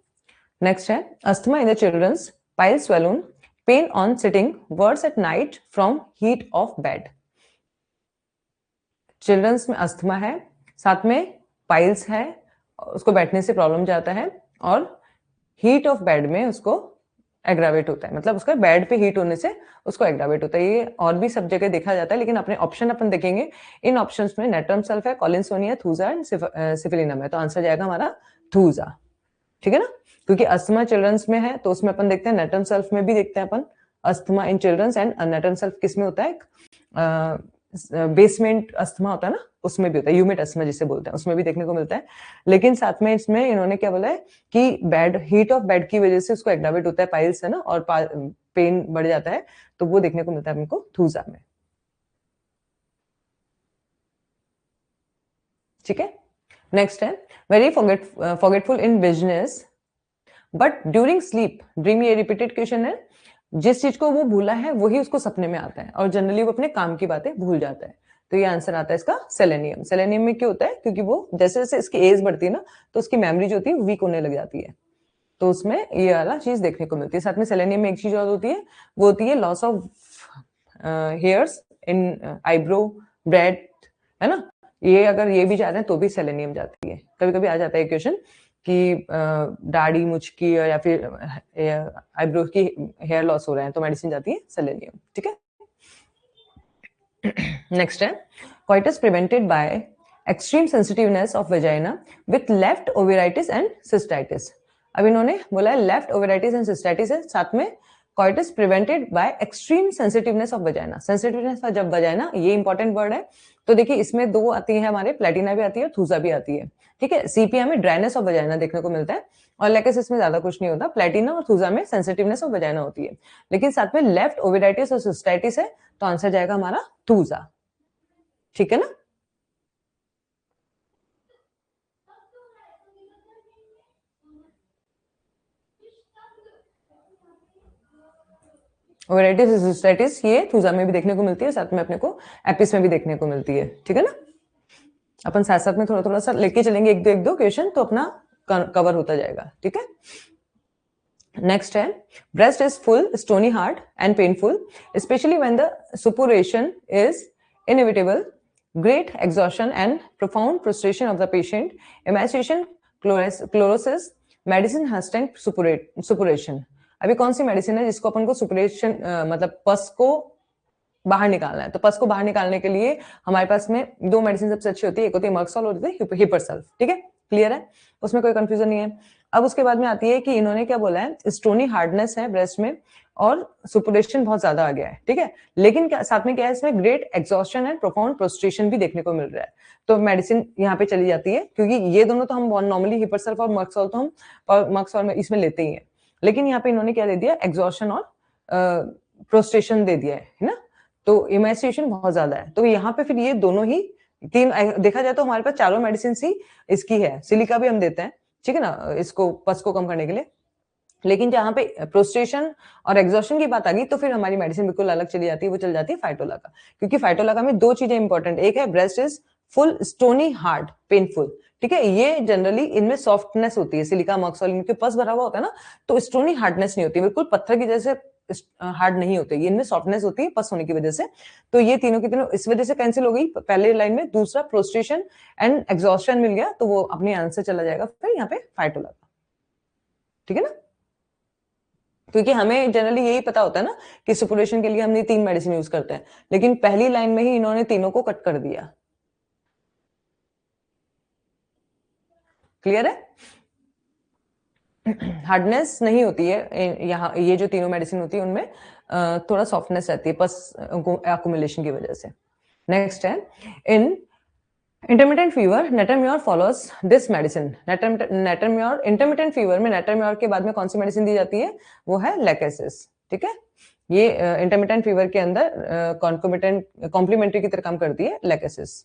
नेक्स्ट है asthma in the childrens, pile swollen, pain on sitting, words at night from heat of bed, childrens में अस्थमा है, साथ में पाइल्स है, उसको बैठने से प्रॉब्लम जाता है, और हीट ऑफ बेड में उसको एग्रावेट होता है, मतलब उसका बेड पे हीट होने से उसको एग्रावेट होता है। ये और भी सब जगह देखा जाता है, लेकिन अपने ऑप्शन अपन देखेंगे। इन ऑप्शंस में नेट्रम सल्फ है, कॉलिनसोनिया, थूजा एंड सिफिलिनम है, तो आंसर जाएगा हमारा थूजा। ठीक है ना, क्योंकि अस्थमा चिल्ड्रंस में है तो उसमें अपन देखते हैं, नेट्रम सल्फ में भी देखते हैं अपन asthma in childrens, and natrum sulph किस में होता है, बेसमेंट अस्थमा होता है ना, उसमें भी होता है, ह्यूमिड अस्थमा जिसे बोलते हैं, उसमें भी देखने को मिलता है। लेकिन साथ में इसमें इन्होंने क्या बोला है कि बेड हीट ऑफ बेड की वजह से उसको एग्रावेट होता है, पाइल्स है ना, और पेन बढ़ जाता है, तो वो देखने को मिलता है हमको थूजा में। ठीक है, नेक्स्ट है very forgetful in business but during sleep dream. ये रिपीटेड क्वेश्चन है, जिस चीज को वो भूला है वही उसको सपने में आता है, और जनरली वो अपने काम की बातें भूल जाता है। तो ये आंसर आता है इसका सेलेनियम। सेलेनियम में क्यों होता है, क्योंकि वो जैसे जैसे इसकी एज बढ़ती है ना, तो उसकी मेमोरी जो होती है वीक होने लग जाती है, तो उसमें ये वाला चीज देखने को मिलती है। साथ में सेलेनियम में एक चीज और होती है, वो होती है loss of hairs in eyebrow bread, है ना। ये अगर ये भी जाते हैं तो भी सेलेनियम जाती है। कभी कभी आ जाता है क्वेश्चन कि दाढ़ी मुचकी या फिर आईब्रो की हेयर लॉस हो रहा है, तो मेडिसिन जाती है सेलेनियम। ठीक है, नेक्स्ट है coitus prevented by extreme sensitiveness of vagina with left ovaritis and cystitis। अब इन्होंने बोला है लेफ्ट ओवेराइटिस एंड सिस्टाइटिस है, साथ में coitus prevented by extreme sensitiveness of vagina। Sensitiveness जब वजाइना, ये इंपॉर्टेंट वर्ड है। तो देखिए इसमें दो आती है हमारे, प्लेटिना भी आती है और थूजा भी आती है। ठीक है, सीपीआ में ड्राइनेस ऑफ वजाइना देखने को मिलता है, और लेकेसिस में ज्यादा कुछ नहीं होता। प्लेटिना और थूजा में सेंसिटिवनेस ऑफ वजाइना होती है, लेकिन साथ में लेफ्ट ओवेराइटिस और सिस्टाइटिस है, तो आंसर जाएगा हमारा थूजा। ठीक है ना, ओवेराइटिस सिस्टाइटिस ये थूजा में भी देखने को मिलती है, साथ में अपने को एपिस में भी देखने को मिलती है। ठीक है ना, अपन साथ साथ में थोड़ा थोड़ा सा लेके चलेंगे, एक दो क्वेश्चन, तो अपना कवर होता जाएगा। ठीक है, नेक्स्ट है breast is full stony hard and painful specially when the suppuration is inevitable, great exhaustion and profound prostration of the patient, emaciation, chlorosis, medicine hashtag suppuration। अभी कौन सी मेडिसिन है जिसको अपन को सुपुरेशन मतलब पस को बाहर निकालना है, तो पस को बाहर निकालने के लिए हमारे पास में दो मेडिसिन सबसे अच्छी होती है, एक होती है मर्क्सॉल और होती है हिपरसल्फ। ठीक है, क्लियर है, उसमें कोई कंफ्यूजन नहीं है। अब उसके बाद में आती है कि इन्होंने क्या बोला है, स्टोनी हार्डनेस है ब्रेस्ट में और सुपुरेशन बहुत ज्यादा आ गया है। ठीक है, लेकिन क्या साथ में क्या है, इसमें great exhaustion and profound prostration भी देखने को मिल रहा है, तो मेडिसिन यहाँ पे चली जाती है, क्योंकि ये दोनों तो हम नॉर्मली हिपरसल्फ और मर्क्सॉल तो हम मर्क्सॉल में इसमें लेते ही है, लेकिन यहाँ पे इन्होंने क्या दे दिया, एग्जॉस्शन और प्रोस्ट्रेशन दे दिया है ना, तो इमेसिएशन बहुत ज्यादा है। तो यहाँ पे फिर ये दोनों ही तीन देखा जाए तो हमारे पास चारों मेडिसिन ही इसकी है, सिलिका भी हम देते हैं, ठीक है ना, इसको पस को कम करने के लिए। लेकिन जहां पे प्रोस्ट्रेशन और एग्जॉस्शन की बात आ गई तो फिर हमारी मेडिसिन बिल्कुल अलग चली जाती है, वो चल जाती है फाइटोला का, क्योंकि फाइटोला का में दो चीजें इंपॉर्टेंट, एक है breast is full stony hard painful. ठीक है, ये जनरली इनमें सॉफ्टनेस होती है, सिलिका मर्क्सॉल इनके पस भरा हुआ होता है ना, तो स्टोनी हार्डनेस नहीं होती, बिल्कुल पत्थर की जैसे हार्ड नहीं होते, ये इनमें सॉफ्टनेस होती है पस होने की वजह से। तो ये तीनों की तीनों इस वजह से कैंसिल हो गई पहले लाइन में, दूसरा प्रोस्ट्रेशन एंड एग्जॉस्शन मिल गया, तो वो अपने आंसर चला जाएगा फिर यहाँ पे फाइटोला का। ठीक है ना, क्योंकि हमें जनरली यही पता होता है ना कि सुपुरेशन के लिए हमने तीन मेडिसिन यूज करते हैं, लेकिन पहली लाइन में ही इन्होंने तीनों को कट कर दिया। क्लियर है, हार्डनेस नहीं होती है यहाँ, ये जो तीनों मेडिसिन होती है उनमें थोड़ा सॉफ्टनेस रहती है पस एक्युमुलेशन की वजह से। नेक्स्ट है in intermittent fever natrum mur follows this medicine. Natrum mur intermittent fever में नेटरम्योर के बाद में कौन सी मेडिसिन दी जाती है, वो है लेकेसिस। ठीक है, ये इंटरमिटेंट फीवर के अंदर कॉम्प्लीमेंट्री की तरह काम करती है लेकेसिस।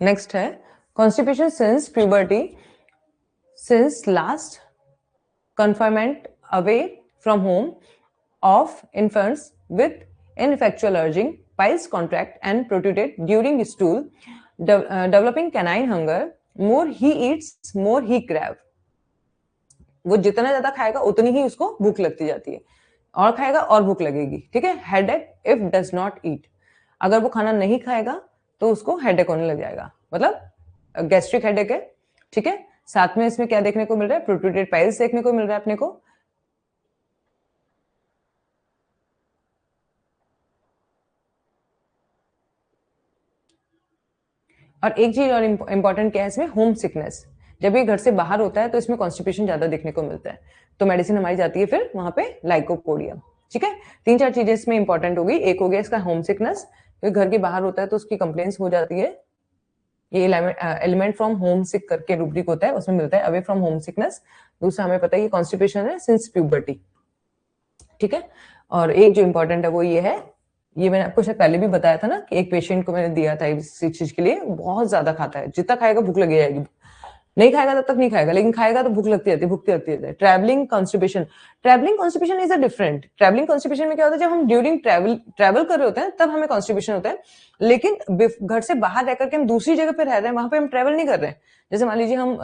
नेक्स्ट है constipation since puberty, since last confinement away from home of infants with ineffectual urging, piles contract and protruded during stool, developing canine hunger, more he eats, more he crave। वो जितना ज्यादा खाएगा उतनी ही उसको भूख लगती जाती है, और खाएगा और भूख लगेगी। ठीक है, headache if does not eat, अगर वो खाना नहीं खाएगा तो उसको हेडेक होने लग जाएगा, मतलब गैस्ट्रिक हेडेक है। ठीक है, साथ में इसमें क्या देखने को मिल रहा है, प्रोट्रूडेड पाइल्स देखने को मिल रहा है अपने को। और एक चीज और इंपॉर्टेंट क्या है इसमें, होम सिकनेस। जब ये घर से बाहर होता है तो इसमें कॉन्स्टिपेशन ज्यादा देखने को मिलता है, तो मेडिसिन हमारी जाती है फिर वहां पे लाइकोपोडियम। ठीक है, 3-4 चीजें इसमें इंपॉर्टेंट होगी। एक हो गया इसका होम सिकनेस, क्योंकि घर के बाहर होता है तो उसकी कंप्लेंट्स हो जाती है। ये एलिमेंट फ्रॉम होम सिक करके रूब्रिक होता है, उसमें मिलता है अवे फ्रॉम होम सिकनेस। दूसरा हमें पता है कि कॉन्स्टिपेशन है सिंस प्यूबर्टी। ठीक है, और एक जो इंपॉर्टेंट है वो ये है, ये मैंने आपको शायद पहले भी बताया था ना कि एक पेशेंट को मैंने दिया था इस चीज के लिए, बहुत ज्यादा खाता है, जितना खाएगा भूख लगी जाएगी, नहीं खाएगा तब तक नहीं खाएगा, लेकिन खाएगा तो भूख लगती रहती है, भूख लगती रहती है। Travelling constipation, travelling constipation is a different. Travelling constipation में क्या होता है, जब हम ड्यूरिंग ट्रैवल कर रहे होते हैं तब हमें कॉन्स्टिपेशन होता है, लेकिन घर से बाहर रह करके हम दूसरी जगह पे रह रहे हैं, वहां पे हम ट्रैवल नहीं कर रहे हैं। जैसे मान लीजिए हम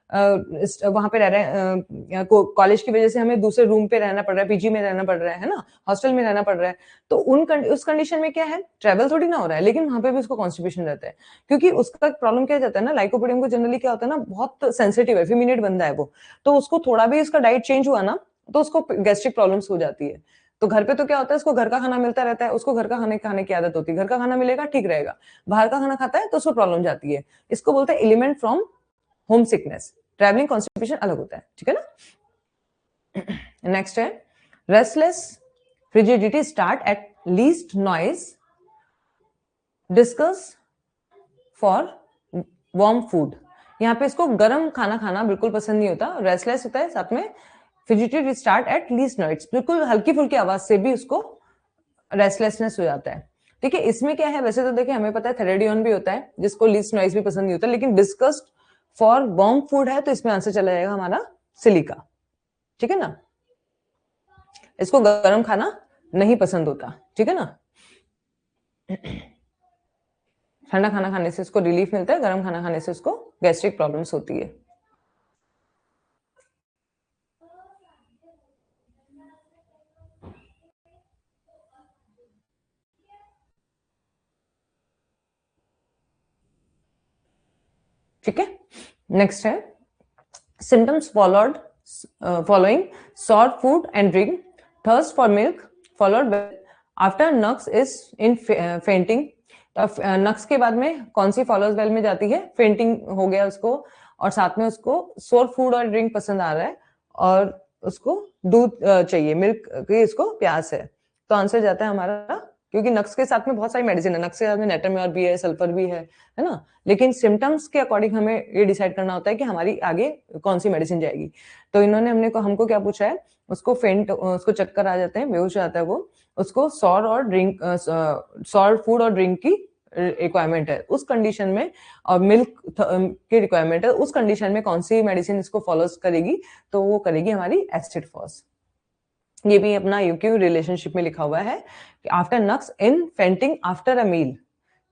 वहां पे रह रहे हैं, कॉलेज की वजह से हमें दूसरे रूम पे रहना पड़ रहा है, पीजी में रहना पड़ रहा है ना, हॉस्टल में रहना पड़ रहा है, तो उस कंडीशन में क्या है, ट्रैवल थोड़ी ना हो रहा है, लेकिन वहां पे भी उसको कॉन्स्टिपेशन रहता है। क्योंकि उसका प्रॉब्लम क्या जाता है ना, लाइकोपोडियम को जनरली क्या होता है ना, बहुत सेंसिटिव है, फेमिनेट बंदा है वो, तो उसको थोड़ा भी उसका डाइट चेंज हुआ ना तो उसको गैस्ट्रिक प्रॉब्लम्स हो जाती है। तो घर पे तो क्या होता है, उसको घर का खाना मिलता रहता है, उसको घर का खाने की आदत होती है, घर का खाना मिलेगा ठीक रहेगा, बाहर का खाना खाता है तो उसको प्रॉब्लम जाती है। इसको बोलते हैं ailment from home sickness. Travelling constipation अलग होता है, ठीक है ना। नेक्स्ट है restless frigidity start at least noise, disgust for warm food. यहाँ पे इसको गर्म खाना खाना बिल्कुल पसंद नहीं होता, रेस्टलेस होता है, साथ में फ्रिजिडिटी स्टार्ट एट लीस्ट नॉइज, बिल्कुल हल्की फुल्की आवाज से भी उसको रेस्टलेसनेस हो जाता है। ठीक है, इसमें क्या है, वैसे तो देखिए हमें पता है थेरेडियन भी होता है जिसको लीस्ट नॉइज भी पसंद नहीं होता, लेकिन डिस्कस्ड फॉर वार्म फूड है तो इसमें आंसर चला जाएगा हमारा सिलिका। ठीक है ना, इसको गर्म खाना नहीं पसंद होता, ठीक है ना। ठंडा खाना खाने से इसको रिलीफ मिलता है, गर्म खाना खाने से इसको गैस्ट्रिक प्रॉब्लम्स होती है। ठीक है, नेक्स्ट है symptoms following sore food and drink, thirst for milk followed by after nux is in fainting। तो नक्स के बाद में कौन सी फॉलोज वेल में जाती है, फेंटिंग हो गया उसको, और साथ में उसको सोर फूड और ड्रिंक पसंद आ रहा है, और उसको दूध चाहिए, मिल्क की इसको प्यास है, तो आंसर जाता है हमारा, क्योंकि नक्स के साथ में बहुत सारी मेडिसिन है, नक्स के साथ में नेटरम्योर भी है, सल्फर भी है ना, लेकिन सिम्टम्स के अकॉर्डिंग हमें ये डिसाइड करना होता है कि हमारी आगे कौन सी मेडिसिन जाएगी। तो इन्होंने हमको क्या पूछा है, उसको फेंट, उसको चक्कर आ जाते हैं, बेहोश हो जाता है वो, उसको सॉर फूड और ड्रिंक की रिक्वायरमेंट है उस कंडीशन में, और मिल्क की रिक्वायरमेंट है उस कंडीशन में, कौन सी मेडिसिन इसको फॉलो करेगी, तो वो करेगी हमारी एसिड फॉस। ये भी अपना यूक्यू रिलेशनशिप में लिखा हुआ है कि after nux in fainting after a meal,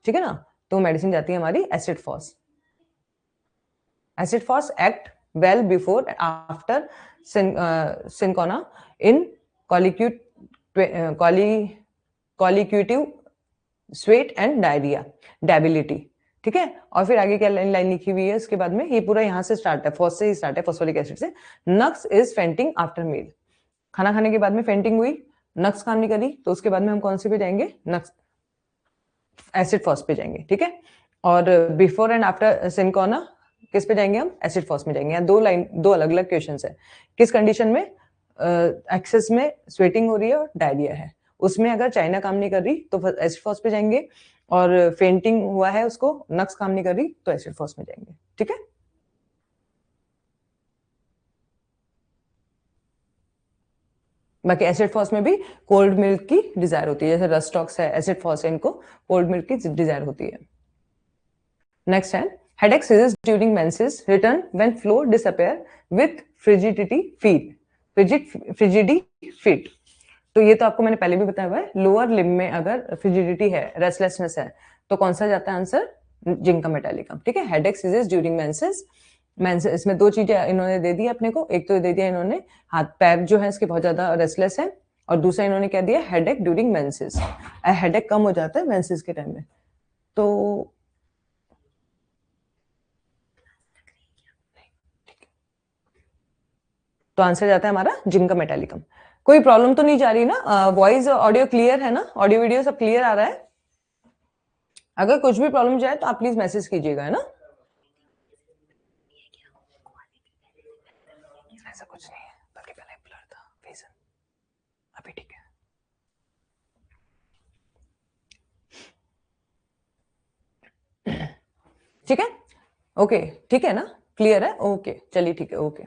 ठीक है ना, तो मेडिसिन जाती है हमारी acid phos. Acid phos act well before after cinchona in colliquative sweat and diarrhoea debility. ठीक है, और फिर आगे क्या लाइन लिखी हुई है इसके बाद में, ये पूरा यहाँ से स्टार्ट है, फॉस से ही स्टार्ट है, फॉस्फोरिक एसिड से। नक्स इज फेंटिंग आफ्टर मील, खाना खाने के बाद में फेंटिंग हुई, नक्स काम नहीं करी, तो उसके बाद में हम कौन से पे जाएंगे, नक्स एसिड फॉस पे जाएंगे। ठीक है, और बिफोर एंड आफ्टर सिंकोना किस पे जाएंगे हम, एसिड फॉस में जाएंगे। यहाँ दो अलग अलग क्वेश्चंस है, किस कंडीशन में एक्सेस में स्वेटिंग हो रही है और डायरिया है, उसमें अगर चाइना काम नहीं कर रही तो एसिड फॉस पे जाएंगे, और फेंटिंग हुआ है उसको, नक्स काम नहीं कर रही तो एसिड फॉस में जाएंगे। ठीक है, बाकी एसिड फॉस में भी कोल्ड मिल्क की डिजायर होती है, जैसे रस्टॉक्स है, एसिड फॉस है, इनको कोल्ड मिल्क की डिजायर होती है। नेक्स्ट है headache ceases during menses, return when flow disappear with frigidity feet, frigidity feet। तो ये तो आपको मैंने पहले भी बताया हुआ है, लोअर लिम में अगर फ्रिजिडिटी है, रेस्टलेसनेस है, तो कौन सा जाता है आंसर, जिंका मेटालिकम। ठीक है, हेडेक सीजेस ड्यूरिंग मेंसेस, इसमें दो चीजें इन्होंने दे दी अपने को, एक तो दे दिया इन्होंने हाथ पैर जो है इसके बहुत ज्यादा रेस्टलेस है, और दूसरा इन्होंने क्या दिया, हेडेक ड्यूरिंग मेंसेस, हेडेक कम हो जाता है मेंसेस के टाइम में। तो तो आंसर जाता है हमारा जिंका मेटालिकम। कोई प्रॉब्लम तो नहीं जा रही ना? वॉइस ऑडियो क्लियर है ना? ऑडियो वीडियो सब क्लियर आ रहा है? अगर कुछ भी प्रॉब्लम जाए तो आप प्लीज मैसेज कीजिएगा, है ना? ऐसा कुछ नहीं है, बल्कि पहले ब्लर था विजन, अभी ठीक है। ठीक है, ओके, ठीक है ना? क्लियर है? ओके, चलिए ठीक है, ओके।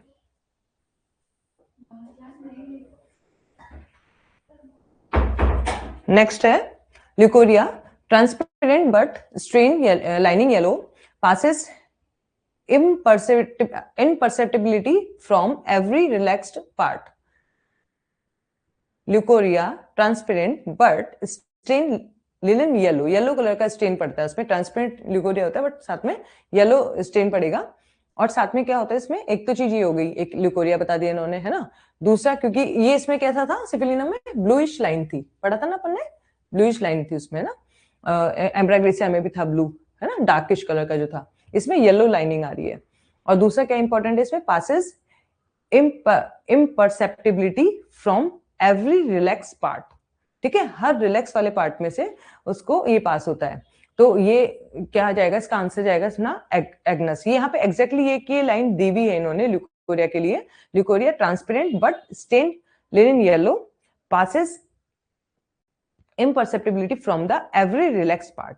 नेक्स्ट है leucorrhoea, transparent but strain lining yellow, passes imperceptibility from every relaxed part. Leucorrhoea transparent but stain linen yellow, yellow colour का स्टेन पड़ता है उसमें। ट्रांसपेरेंट ल्यूकोरिया होता है बट साथ में येलो स्टेन पड़ेगा। और साथ में क्या होता है इसमें, एक तो चीज ये हो गई, एक ल्यूकोरिया बता दिया इन्होंने, है ना? दूसरा, क्योंकि ये इसमें कैसा था, सिफिलिना में ब्लूइश लाइन थी, पढ़ा था ना अपन ने, ब्लूइश लाइन थी उसमें ना। एम्ब्राग्रेसिया में भी था ब्लू, है ना, डार्किश कलर का जो था। इसमें येलो लाइनिंग आ रही है। और दूसरा क्या इंपॉर्टेंट है इसमें, passes imperceptibility from every relax part. ठीक है, हर रिलैक्स वाले पार्ट में से उसको ये पास होता है। तो ये क्या आ जाएगा, इसका आंसर जाएगा इसमें एग्नस। ये यहाँ पे एग्जैक्टली ये की लाइन दी हुई है इन्होंने ल्यूकोरिया के लिए। Leucorrhoea transparent but stain linen yellow, passes imperceptibility from the every relaxed part,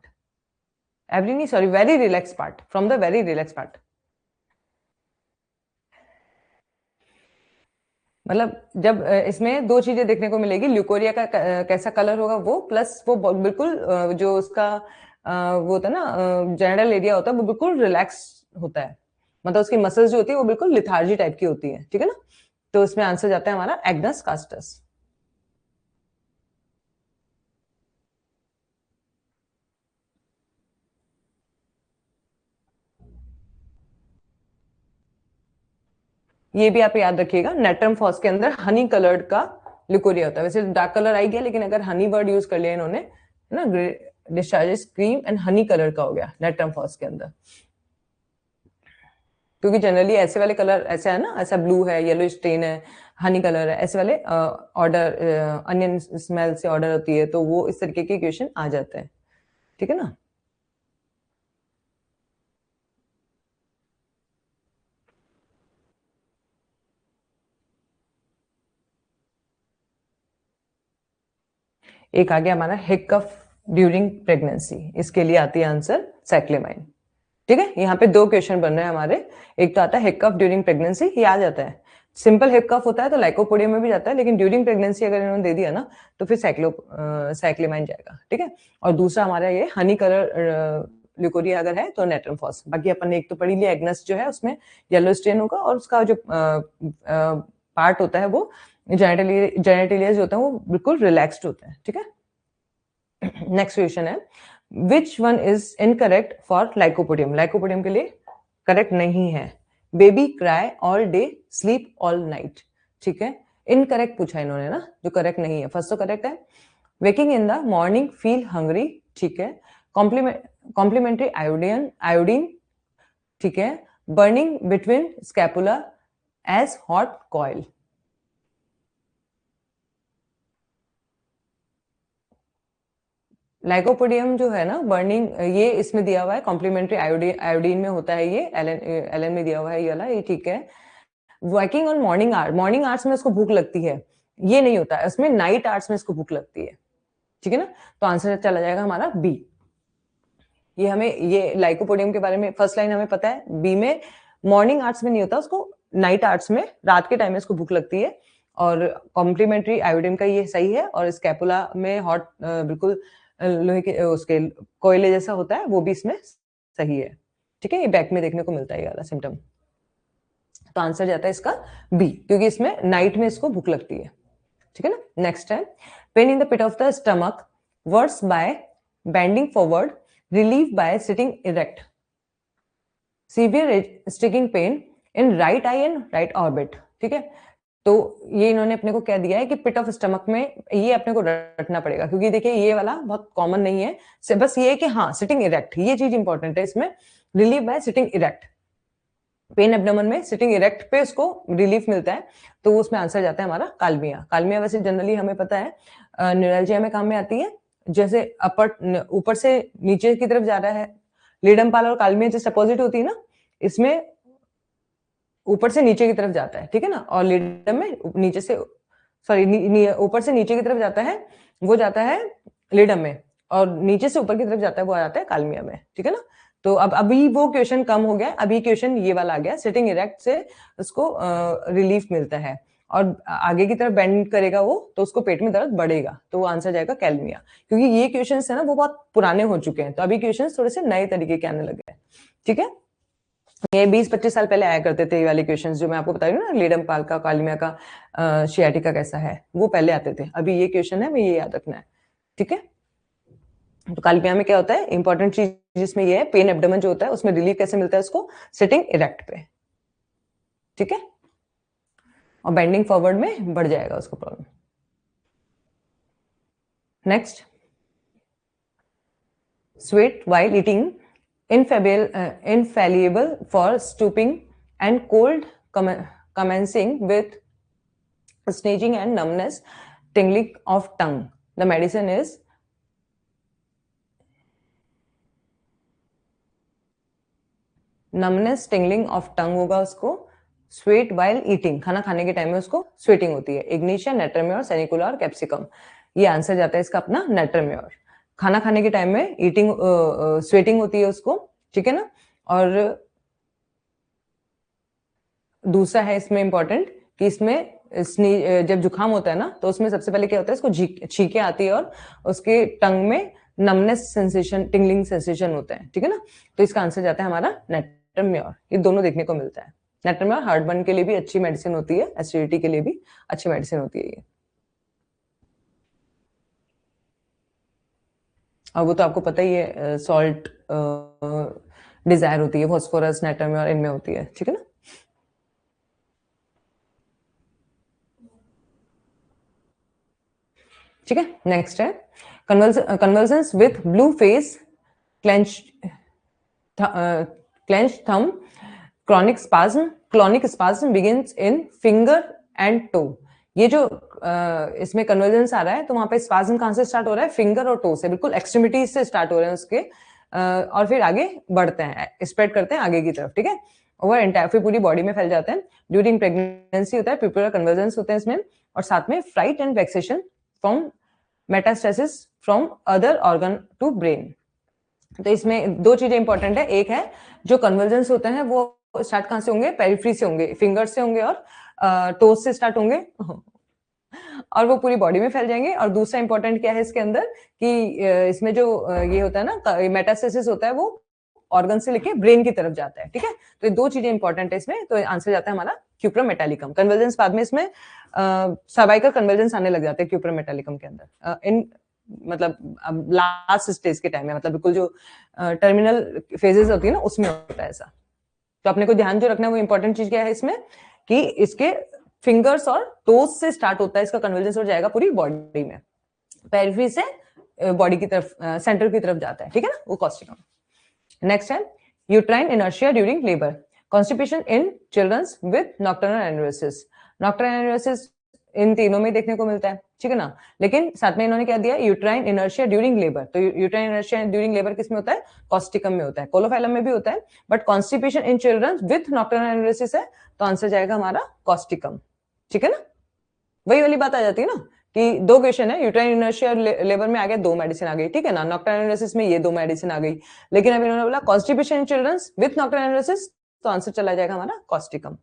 every नहीं, sorry, very relaxed part, from the very relaxed part। मतलब जब इसमें दो चीजें देखने को मिलेगी, ल्यूकोरिया का कैसा कलर होगा वो, प्लस वो बिल्कुल जो उसका वो होता है ना, जेनिटल एरिया होता है, वो बिल्कुल रिलैक्स होता है। मतलब उसकी मसल्स जो होती है वो बिल्कुल लिथार्जी टाइप की होती है। ठीक है ना? तो इसमें आंसर जाता है हमारा एग्नस कास्टस। ये भी आप याद रखिएगा, नेट्रम फॉस के अंदर हनी कलर्ड का ल्यूकोरिया होता है। वैसे डार्क कलर आई गया, लेकिन अगर हनी वर्ड यूज कर लिया इन्होंने, है ना, discharges cream and honey colour का हो गया नेट्रम फॉस के अंदर। क्योंकि जनरली ऐसे वाले कलर, ऐसा है ना, ऐसा ब्लू है, येलो स्टेन है, हनी कलर है, ऐसे वाले ऑर्डर अनियन स्मेल से ऑर्डर होती है, तो वो इस तरीके के क्वेश्चन आ जाते हैं। ठीक है ना? एक आ गया हमारा हिकअप ड्यूरिंग प्रेगनेंसी, इसके लिए आती है आंसर साइक्लेमाइन। ठीक है, यहाँ पे दो क्वेश्चन बन रहे हैं हमारे। एक तो आता है हिकअप ड्यूरिंग प्रेगनेंसी, ये आ जाता है। सिंपल हिकअप होता है तो लाइकोपोडियम में भी जाता है, लेकिन ड्यूरिंग प्रेगनेंसी अगर इन्होंने दे दिया ना तो फिर साइक्लेमाइन जाएगा। ठीक है, और दूसरा हमारा ये हनी कलर ल्यूकोरिया अगर है तो नेट्रम फॉस। बाकी अपन ने एक तो पढ़ी लिया, एग्नस जो है उसमें येलो स्टेन होगा, और उसका जो पार्ट होता है वो जेनेटिलिया जो होता है वो बिल्कुल रिलैक्स्ड होता है। ठीक है, नेक्स्ट क्वेश्चन है, which one is incorrect for lycopodium? Lycopodium के लिए करेक्ट नहीं है। Baby cry all day, sleep all night. ठीक है, इनकरेक्ट पूछा इन्होंने ना, जो करेक्ट नहीं है। फर्स्ट तो करेक्ट है, waking in the morning feel hungry. ठीक है, कॉम्प्लीमेंट्री आयोडीन। ठीक है, burning between scapula as hot coil. Lycopodium जो है ना, बर्निंग, ये इसमें दिया हुआ है, कॉम्प्लीमेंट्री आयोडीन में होता है ये, एलन में दिया हुआ है ये वाला, ये ठीक है। वर्किंग ऑन मॉर्निंग आवर्स में उसको भूख लगती है, ये नहीं होता है उसमें, नाइट आवर्स में इसको भूख लगती है। ठीक है ना? तो आंसर चला जाएगा हमारा बी। ये हमें, ये लाइकोपोडियम के बारे में फर्स्ट लाइन हमें पता है, बी में मॉर्निंग आवर्स में नहीं होता, उसको नाइट आवर्स में, रात के टाइम में इसको भूख लगती है। और कॉम्प्लीमेंट्री आयोडीन का ये सही है, और स्कैपुला में हॉट बिल्कुल लोहे के उसके कोयले जैसा होता है, वो भी इसमें सही है। ठीक है, ये बैक में देखने को मिलता है ये वाला सिम्टम। तो आंसर जाता है इसका बी, क्योंकि इसमें नाइट में इसको भूख लगती है। ठीक है ना? नेक्स्ट है, pain in the pit of the stomach, worse by bending forward, relieve by sitting erect, severe sticking pain in right eye and right orbit. ठीक है, तो ये इन्होंने अपने को क्या दिया है कि पिट ऑफ स्टमक में, ये अपने को रटना पड़ेगा, क्योंकि देखिए ये वाला बहुत कॉमन नहीं है। बस ये है कि हाँ, सिटिंग इरेक्ट, ये चीज इंपॉर्टेंट है इसमें, relieve by sitting erect. Pen abdomen में सिटिंग इरेक्ट पे उसको रिलीफ मिलता है, तो उसमें आंसर जाता है हमारा कालमिया। कालमिया वैसे जनरली हमें पता है न्यूरल्जिया में काम में आती है, जैसे ऊपर से नीचे की तरफ जा रहा है। लीडमपाल और कालमिया जैसे अपोजिट होती है ना, इसमें ऊपर से नीचे की तरफ जाता है, ठीक है ना, और लीडम में नीचे से ऊपर से नीचे की तरफ जाता है, वो जाता है लीडम में, और नीचे से ऊपर की तरफ जाता है, वो आ जाता है कालमिया में, ठीक है ना। तो अब अभी वो क्वेश्चन कम हो गया, अभी क्वेश्चन ये वाला आ गया, सिटिंग इरेक्ट से उसको रिलीफ मिलता है, और आगे की तरफ बेंड करेगा वो, तो उसको पेट में दर्द बढ़ेगा, तो वो आंसर जाएगा कैलमिया। क्योंकि ये क्वेश्चन है ना, वो बहुत पुराने हो चुके हैं, तो अभी क्वेश्चन थोड़े से नए तरीके के आने लगे हैं, ठीक है। ये 20-25 साल पहले आया करते थे ये वाले क्वेश्चंस, जो मैं आपको बता रही हूँ ना, लीडमपाल का, कालमिया का, शियाटिका कैसा है, वो पहले आते थे। अभी ये क्वेश्चन है, मैं ये याद रखना है, ठीक है। तो कालमिया में क्या होता है, इंपॉर्टेंट चीज जिसमें ये है, पेन एब्डोमेन जो होता है उसमें रिलीफ कैसे मिलता है उसको, सिटिंग इरेक्ट पे, ठीक है, और बेंडिंग फॉरवर्ड में बढ़ जाएगा उसको problem. Next, sweat while eating infallible for stooping and cold commencing with sneezing and numbness, tingling of tongue. The medicine is numbness, tingling of tongue होगा उसको, स्वेट while eating, खाना खाने के टाइम में उसको स्वेटिंग होती है, इग्निशिया, नेट्रम्योर, सेनिकुलर, कैप्सिकम। ये आंसर जाता है इसका अपना नेट्रम्योर। खाना खाने के टाइम में ईटिंग स्वेटिंग होती है उसको, ठीक है ना। और दूसरा है इसमें इंपॉर्टेंट कि इसमें जब जुकाम होता है ना, तो उसमें सबसे पहले क्या होता है, इसको छींके आती है और उसके टंग में नमनेस सेंसेशन, टिंगलिंग सेंसेशन होता है, ठीक है ना। तो इसका आंसर जाता है हमारा नेट्रम्योर। ये दोनों देखने को मिलता है। नेट्रम्योर हार्टबर्न के लिए भी अच्छी मेडिसिन होती है, एसिडिटी के लिए भी अच्छी मेडिसिन होती है ये। और वो तो आपको पता ही है, सॉल्ट डिजायर होती है, फॉस्फोरस, नेट्रम्योर इनमें होती है, ठीक है ना। ठीक है, नेक्स्ट है convulsions with blue face, clenched thumb, clonic spasm begins in finger and toe। ये जो इसमें कन्वर्जेंस आ रहा है, तो वहां पे स्पाज्म कहां से स्टार्ट हो रहा है, फिंगर और टो से, बिल्कुल एक्सट्रीमिटी से स्टार्ट हो रहे हैं उसके, और फिर आगे बढ़ते हैं, स्प्रेड करते हैं आगे की तरफ, ठीक है, ओवर एंटायर, फिर पूरी बॉडी में फैल जाते हैं। ड्यूरिंग प्रेगनेंसी होता है, प्यूपुलर कन्वर्जेंस होते हैं इसमें, और साथ में fright and vexation from metastasis from other organ to brain. तो इसमें दो चीजें इंपॉर्टेंट है, एक है जो कन्वर्जेंस होते हैं वो स्टार्ट कहां से होंगे, पेरिफेरी से होंगे, फिंगर से होंगे और टोज से स्टार्ट होंगे और वो पूरी बॉडी में फैल जाएंगे। और दूसरा इंपॉर्टेंट क्या है इसके अंदर कि इसमें जो ये होता है ना, मेटास्टेसिस होता है, वो ऑर्गन से लेके ब्रेन की तरफ जाता है, ठीक है। तो ये दो चीजें इंपॉर्टेंट है इसमें, तो आंसर जाता है हमारा क्यूप्रमेटालिकम। कन्वर्जेंस बाद में इसमें सर्वाइकल कन्वर्जेंस आने लग जाते हैं क्यूप्रमेटालिकम के अंदर, इन मतलब लास्ट स्टेज के टाइम में, मतलब बिल्कुल जो टर्मिनल फेजेस होती है ना, उसमें होता है ऐसा। तो अपने को ध्यान जो रखना है वो इंपॉर्टेंट चीज क्या है इसमें, कि इसके फिंगर्स और टोज से स्टार्ट होता है, इसका कन्वर्जेंस हो जाएगा पूरी बॉडी में, पेरिफेरी से बॉडी की तरफ, सेंटर की तरफ जाता है, ठीक है ना, वो कॉस्टिकम। नेक्स्ट है uterine inertia during labour, constipation in childrens with nocturnal enuresis. Nocturnal enuresis इन तीनों में देखने को मिलता है, ठीक है ना, लेकिन साथ में इन्होंने क्या दिया, यूट्राइन इनर्शिया ड्यूरिंग लेबर। तो यूट्राइन इनर्शिया ड्यूरिंग लेबर किसमें होता है, कॉस्टिकम में होता है, कोलोफाइलम में भी होता है, but constipation in children with nocturnal enuresis है, तो आंसर जाएगा हमारा कॉस्टिकम, ठीक है ना। वही वाली बात आ जाती है ना कि दो क्वेश्चन है, यूट्राइन इनर्शिया लेबर में आ गया, दो मेडिसिन आ गई, ठीक है ना, नॉक्टर्नल एनोरेसिस में ये दो मेडिसिन आ गई, लेकिन अभी इन्होंने बोला constipation in children with nocturnal enuresis, तो आंसर चला जाएगा हमारा कॉस्टिकम।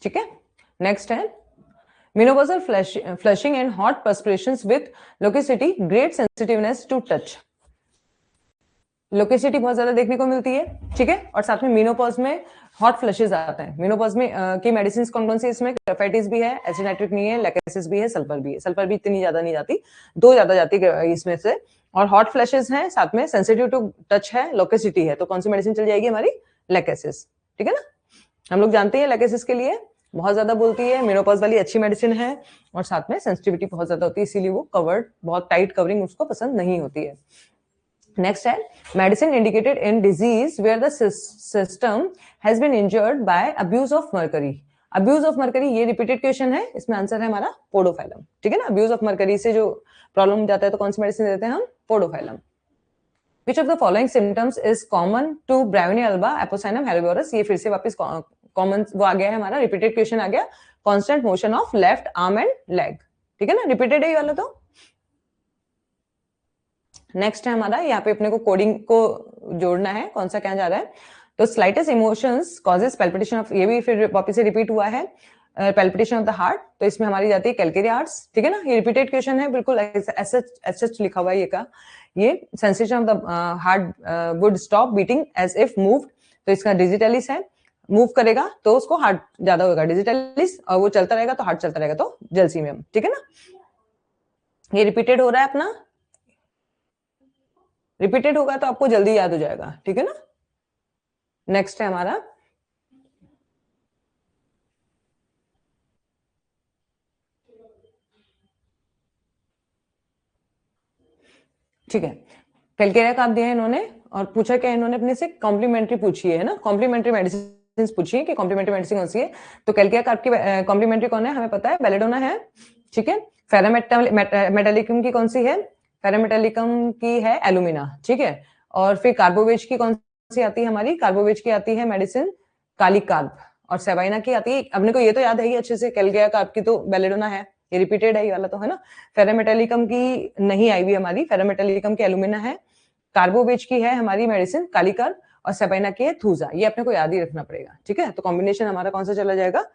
ठीक है, नेक्स्ट है menopausal flushing and hot perspirations with loquacity, great sensitiveness to touch. Loquacity बहुत ज्यादा देखने को मिलती है, ठीक है, और साथ में मेनोपॉज में हॉट फ्लशेस आते हैं। मेनोपॉज में की मेडिसिन कौन कौन सी, इसमें ग्राफाइटिस भी है, एसिनाइट्रिक नहीं है, लैकेसिस भी है, सल्फर भी है। सल्फर भी इतनी ज्यादा नहीं जाती, दो ज्यादा जाती है इसमें से, और हॉट फ्लशेस हैं, साथ में सेंसिटिव टू टच है, लोकेसिटी है, तो कौन सी मेडिसिन चल जाएगी हमारी, लैकेसिस, ठीक है ना। हम लोग जानते हैं लैकेसिस के लिए बहुत ज्यादा बोलती है, मेनोपॉज वाली अच्छी मेडिसिन है, और साथ में सेंसिटिविटी बहुत ज्यादा होती है, इसीलिए वो कवर्ड, बहुत टाइट कवरिंग उसको पसंद नहीं होती है। नेक्स्ट है medicine indicated in disease where the system has been injured by abuse of mercury. Abuse of mercury, ये रिपीटेड क्वेश्चन है, इसमें आंसर है हमारा पोडोफाइलम। ठीक है ना, अब्यूज ऑफ मर्करी से जो प्रॉब्लम जाता है तो कौन सी मेडिसिन देते हैं हम? Podophyllum. Which of the following symptoms is common to Brownie alba, Apocynon herbivorous? ये फिर से वापस कॉमन वो आ गया है हमारा, रिपीटेड क्वेश्चन आ गया। Constant motion of left arm and leg, ठीक है ना, रिपीटेड है ये वाला। तो नेक्स्ट है हमारा, यहाँ पे अपने को कोडिंग को जोड़ना है, कौन सा क्या जा रहा है। तो slightest emotions causes palpitation of, ये भी फिर वापस से रिपीट हुआ है, पैल्पिटेशन ऑफ द हार्ट। तो इसमें हमारी जाती है कैलकेरी आर्ट्स, ठीक है ना, ये रिपीटेड क्वेश्चन है, बिल्कुल एसएच लिखा हुआ है ये का। ये sensation of the heart would stop beating as if moved, तो इसका डिजिटलिस है, मूव करेगा तो उसको हार्ट ज्यादा होगा, डिजिटलिस, और वो चलता रहेगा तो हार्ट चलता रहेगा, तो जलसीमियम, ठीक है ना। ये रिपीटेड हो रहा है अपना, रिपीटेड होगा तो आपको जल्दी याद हो जाएगा, ठीक है ना। नेक्स्ट है हमारा, ठीक है, कैलकेरिया का आप दिया है इन्होंने, और पूछा क्या इन्होंने अपने से, कॉम्प्लीमेंट्री पूछी है ना, कॉम्प्लीमेंट्री मेडिसिन पूछी है कि कॉम्प्लीमेंट्री मेडिसिन कौन सी है। तो कैलकेरिया का आपकी कॉम्प्लीमेंट्री कौन है, हमें पता है, बेलेडोना है, ठीक है। फेरामेटालिकम की कौन सी है, फेरामेटालिकम की है एलुमिना, ठीक है। और फिर कार्बोवेज की कौन सी आती है हमारी, कार्बोवेज की आती है मेडिसिन कालीकार्ब, और सेवाइना की आती है, अपने को ये तो याद है ही अच्छे से, कैलकेरिया का आपकी तो बेलेडोना है, ये रिपीटेड है ये वाला तो, है ना। फेरामेटालिकम की नहीं आई हुई हमारी, फेरामेटालिकम की एलुमिना है, कार्बोवेज की है हमारी मेडिसिन कालीकार्ब, और सेबाइना की है थूजा, ये अपने को याद ही रखना पड़ेगा, ठीक है। तो कॉम्बिनेशन हमारा कौन सा चला जाएगा,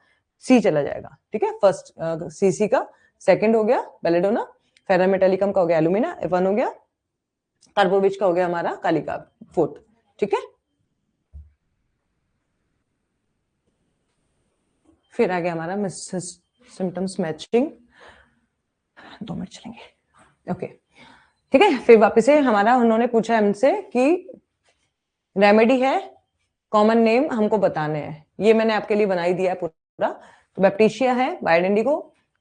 सी चला जाएगा, ठीक है। फर्स्ट सीसी का, सेकंड हो गया बेलेडोना, फेरामेटालिकम का हो गया एलुमिना, वन हो गया, कार्बोवेज का हो गया हमारा कालीकार्ब, फोर्थ, ठीक है। फिर आ गया हमारा सिम्टम्स मैचिंग, 2 मिनट चलेंगे, ओके, ठीक है। फिर वापस से हमारा उन्होंने पूछा हमसे कि रेमेडी है, कॉमन नेम हमको बताने हैं, ये मैंने आपके लिए बनाई दिया है पूरा। तो बैप्टीशिया है, वाइल्ड इंडिगो,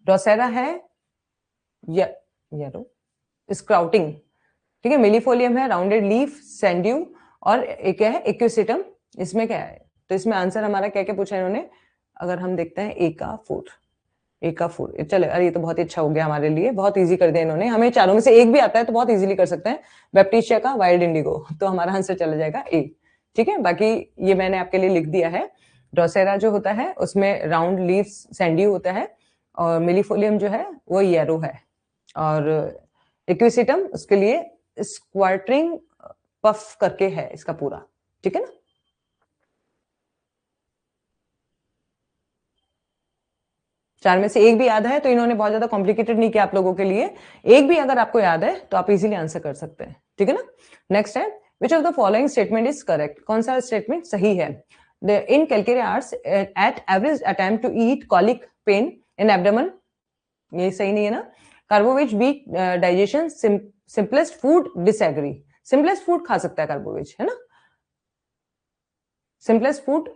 ड्रोसेरा है, येलो स्क्राउटिंग, ठीक है, मिलीफोलियम है, राउंडेड लीफ, सैंड्यू, और एक क्या है, एक्यूसिटम। इसमें क्या है, तो इसमें आंसर हमारा क्या क्या पूछा इन्होंने, अगर हम देखते हैं एका फूड, चले, अरे ये तो बहुत ही अच्छा हो गया हमारे लिए, बहुत इजी कर दिया इन्होंने, हमें चारों में से एक भी आता है तो बहुत इजीली कर सकते हैं, बैप्टीशिया का, वाइल्ड इंडिगो, तो हमारा आंसर चला जाएगा ए, ठीक है। बाकी ये मैंने आपके लिए लिख दिया है। ड्रोसेरा जो होता है उसमें राउंड लीव्स सैंड्यू होता है, और मिलीफोलियम जो है वो येरो है, और एक्विसिटम उसके लिए स्क्वार्टरिंग पफ करके है इसका पूरा, ठीक है ना। चार में से एक भी याद है तो इन्होंने बहुत ज्यादा कॉम्प्लिकेटेड नहीं किया आप लोगों के लिए, एक भी अगर आपको याद है तो आप इजीली आंसर कर सकते हैं, ठीक है ना। नेक्स्ट है, which of the following statement is correct, कौन सा स्टेटमेंट सही है। In calcarea ars at average attempt to eat colic pain in abdomen, ये सही नहीं है ना। Carbo veg weak digestion, simplest food disagree, simplest food खा सकता है कार्बोवेज, है ना, simplest food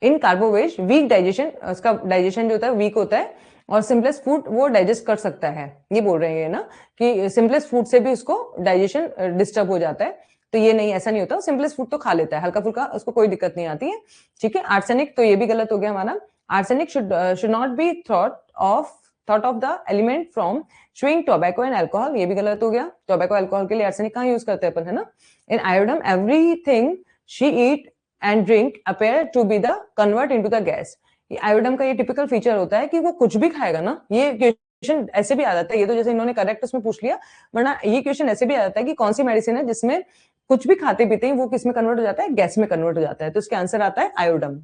in carbo veg weak digestion, उसका डाइजेशन जो होता है वीक होता है, और सिंपलेस्ट फूड वो डाइजेस्ट कर सकता है, ये बोल रहे हैं ना कि सिंपलेस्ट फूड से भी उसको डाइजेशन डिस्टर्ब हो जाता है, तो ये नहीं, ऐसा नहीं होता, सिंपलेस्ट फूड तो खा लेता है, हल्का फुल्का उसको कोई दिक्कत नहीं आती है, ठीक है। आर्सेनिक, तो ये भी गलत हो गया हमारा, arsenic should not be thought of the element from chewing tobacco and alcohol, ये भी गलत हो गया, टोबैको अल्कोहल के लिए आर्सेनिक कहाँ यूज करते हैं अपन, है ना। In iodum everything she eat and drink appear to be the convert into the gas, ये आयोडम का ये टिपिकल फीचर होता है कि वो कुछ भी खाएगा ना, ये क्वेश्चन ऐसे भी आ जाता है, ये तो जैसे इन्होंने करेक्ट उसमें पूछ लिया, वरना ये क्वेश्चन ऐसे भी आ जाता है कि कौन सी मेडिसिन है जिसमें कुछ भी खाते पीते ही वो किस में कन्वर्ट हो जाता है, गैस में कन्वर्ट हो जाता है, तो इसका आंसर आता है आयोडम।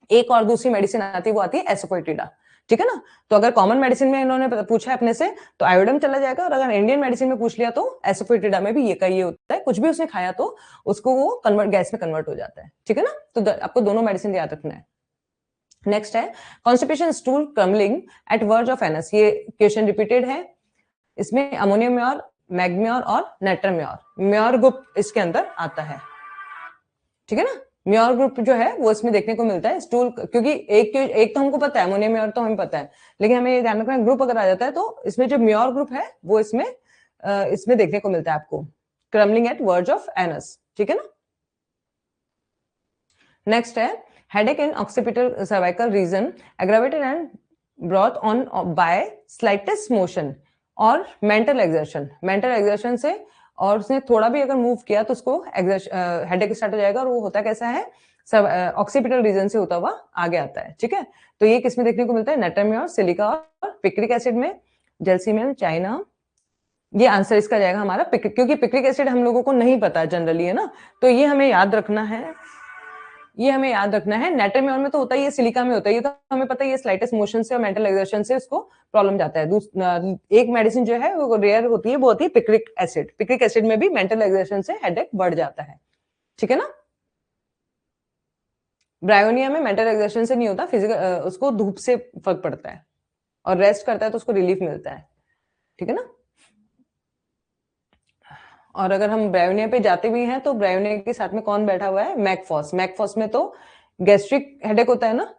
एक और दूसरी मेडिसिन आती है, वो आती है एसोफोटिडा, ठीक है ना। तो अगर कॉमन मेडिसिन में इन्होंने पूछा है अपने से तो आयोडम चला जाएगा, और अगर इंडियन मेडिसिन में पूछ लिया तो एसोफोटिडा में भी ये का ये होता है, कुछ भी उसने खाया तो उसको वो कन्वर्ट गैस में कन्वर्ट हो जाता है, ठीक है ना। तो आपको दोनों मेडिसिन याद रखना है। नेक्स्ट है constipation stool crumbling at verge of anus, ये क्वेश्चन रिपीटेड है, इसमें अमोनियम म्योर, मैग्म्योर और नेट्रम म्योर, म्योर ग्रुप इसके अंदर आता है, ठीक है ना, म्योर ग्रुप जो है वो इसमें देखने को मिलता है स्टूल, क्योंकि एक तो हमको पता है अमोनिया म्योर तो हमें पता है, लेकिन हमें ये ध्यान रखना है ग्रुप अगर आ जाता है तो इसमें जो म्योर ग्रुप है वो इसमें देखने को मिलता है आपको, crumbling at verge of anus, ठीक है ना। नेक्स्ट है headache in occipital cervical region aggravated and brought on by slightest motion और मेंटल एक्सर्शन से, और उसने थोड़ा भी अगर मूव किया तो उसको हेडेक स्टार्ट हो जाएगा, और वो होता कैसा है, ऑक्सीपिटल रीजन से होता हुआ आगे आता है, ठीक है। तो ये किसमें देखने को मिलता है, नेट्रम्योर, सिलिका और पिक्रिक एसिड में, जेल्सीमियम, चाइना। ये आंसर इसका जाएगा हमारा क्योंकि पिक्रिक एसिड हम लोगों को नहीं पता जनरली, है ना, तो ये हमें याद रखना है, नेट्रम्योर में तो होता ही है, सिलिका में होता है, ये तो हमें पता है, ये स्लाइटेस्ट मोशन से और मेंटल एक्सर्शन से उसको प्रॉब्लम जाता है। एक मेडिसिन जो है वो रेयर होती है, वो होती है पिक्रिक एसिड में भी मेंटल एक्सर्शन से हेडेक बढ़ जाता है, ठीक है ना। ब्रायोनिया में मेंटल एक्सर्शन से नहीं होता, फिजिकल उसको धूप से फर्क पड़ता है और रेस्ट करता है तो उसको रिलीफ मिलता है, ठीक है ना। और अगर हम ब्रायोनिया पे जाते भी हैं तो ब्रायोनिया के साथ में कौन बैठा हुआ है, मैकफॉस में तो गैस्ट्रिक हेडेक होता है ना,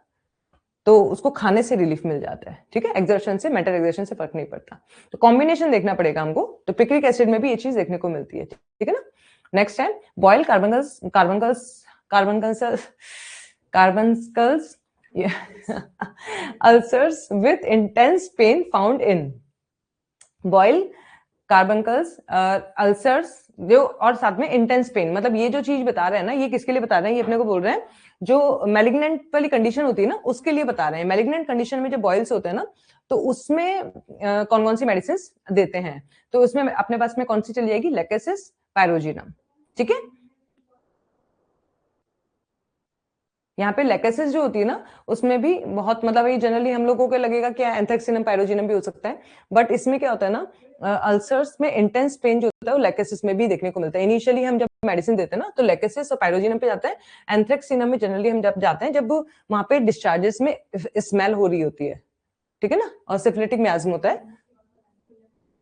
तो उसको खाने से रिलीफ मिल जाता है, ठीक है, एक्सर्शन से, मेंटल एक्सर्शन से फर्क नहीं पड़ता, तो कॉम्बिनेशन देखना पड़ेगा हमको, तो पिक्रिक एसिड में भी ये चीज देखने को मिलती है, ठीक है ना। नेक्स्ट है boil carbuncles ulcers with intense pain found in, boil carbuncles ulcers जो, और साथ में इंटेंस पेन, मतलब ये जो चीज बता रहे हैं ना, ये किसके लिए बता रहे हैं, ये अपने को बोल रहे हैं जो मैलिग्नेंट वाली कंडीशन होती है ना उसके लिए बता रहे हैं। मैलिग्नेंट कंडीशन में जो बॉयल्स होते हैं ना, तो उसमें कौन कौन सी मेडिसिन देते हैं, तो उसमें अपने पास में कौन सी चली जाएगी, लेकेसिस, पायरोजिनम, ठीक है। यहाँ पे लेकेसिस जो होती है ना, उसमें भी बहुत, मतलब ये जनरली हम लोगों को लगेगा कि एंथ्रेक्सिनम, पायरोजिनम भी हो सकता है, बट इसमें क्या होता है ना, अल्सर्स में इंटेंस पेन जो होता है वो लेकेसिस में भी देखने को मिलता है। इनिशियली हम जब मेडिसिन देते हैं ना तो लेकेसिस और पायरोजिनम पे जाते हैं, एंथ्रेक्सिनम में जनरली हम जब जाते हैं जब वहां पे डिस्चार्जेस में स्मेल हो रही होती है, ठीक है ना, और सिफिलिटिक मियाज्म होता है,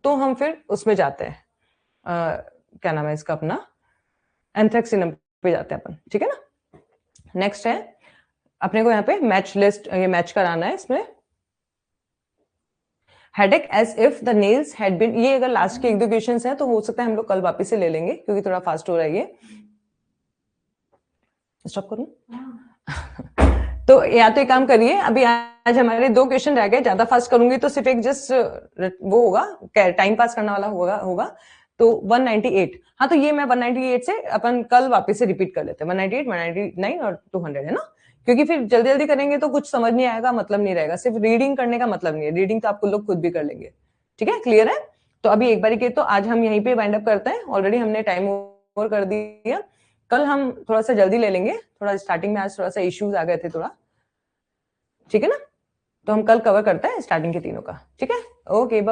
तो हम फिर उसमें जाते हैं, क्या नाम है इसका अपना, एंथ्रेक्सिनम पे जाते हैं अपन, ठीक है ना। नेक्स्ट है अपने को यहाँ पे मैच लिस्ट, ये मैच कराना है इसमें, headache as if the nails had been, ये अगर लास्ट के एक दो क्वेश्चंस हैं तो हो सकता है हम लोग कल वापस से ले लेंगे क्योंकि थोड़ा फास्ट हो रहा है ये, स्टॉप करूं तो या तो एक काम करिए, अभी आज हमारे 2 क्वेश्चन रह गए, ज्यादा फास्ट करूंगी तो सिर्फ एक जस्ट वो होगा, टाइम पास करने वाला होगा तो 198, हाँ तो ये मैं 198 से अपन कल वापस से रिपीट कर लेते हैं, 198, 199 और 200 है ना, क्योंकि फिर जल्दी जल्दी करेंगे तो कुछ समझ नहीं आएगा, मतलब नहीं रहेगा, सिर्फ रीडिंग करने का मतलब नहीं है, रीडिंग तो आपको लोग खुद भी कर लेंगे, ठीक है, क्लियर है। तो अभी एक बारी के तो आज हम यहीं पे वाइंड अप करते हैं, ऑलरेडी हमने टाइम ओवर कर दिया, कल हम थोड़ा सा जल्दी ले लेंगे, थोड़ा स्टार्टिंग में आज थोड़ा सा इश्यूज आ गए थे थोड़ा, ठीक है ना, तो हम कल कवर करते हैं स्टार्टिंग के तीनों का, ठीक है, ओके।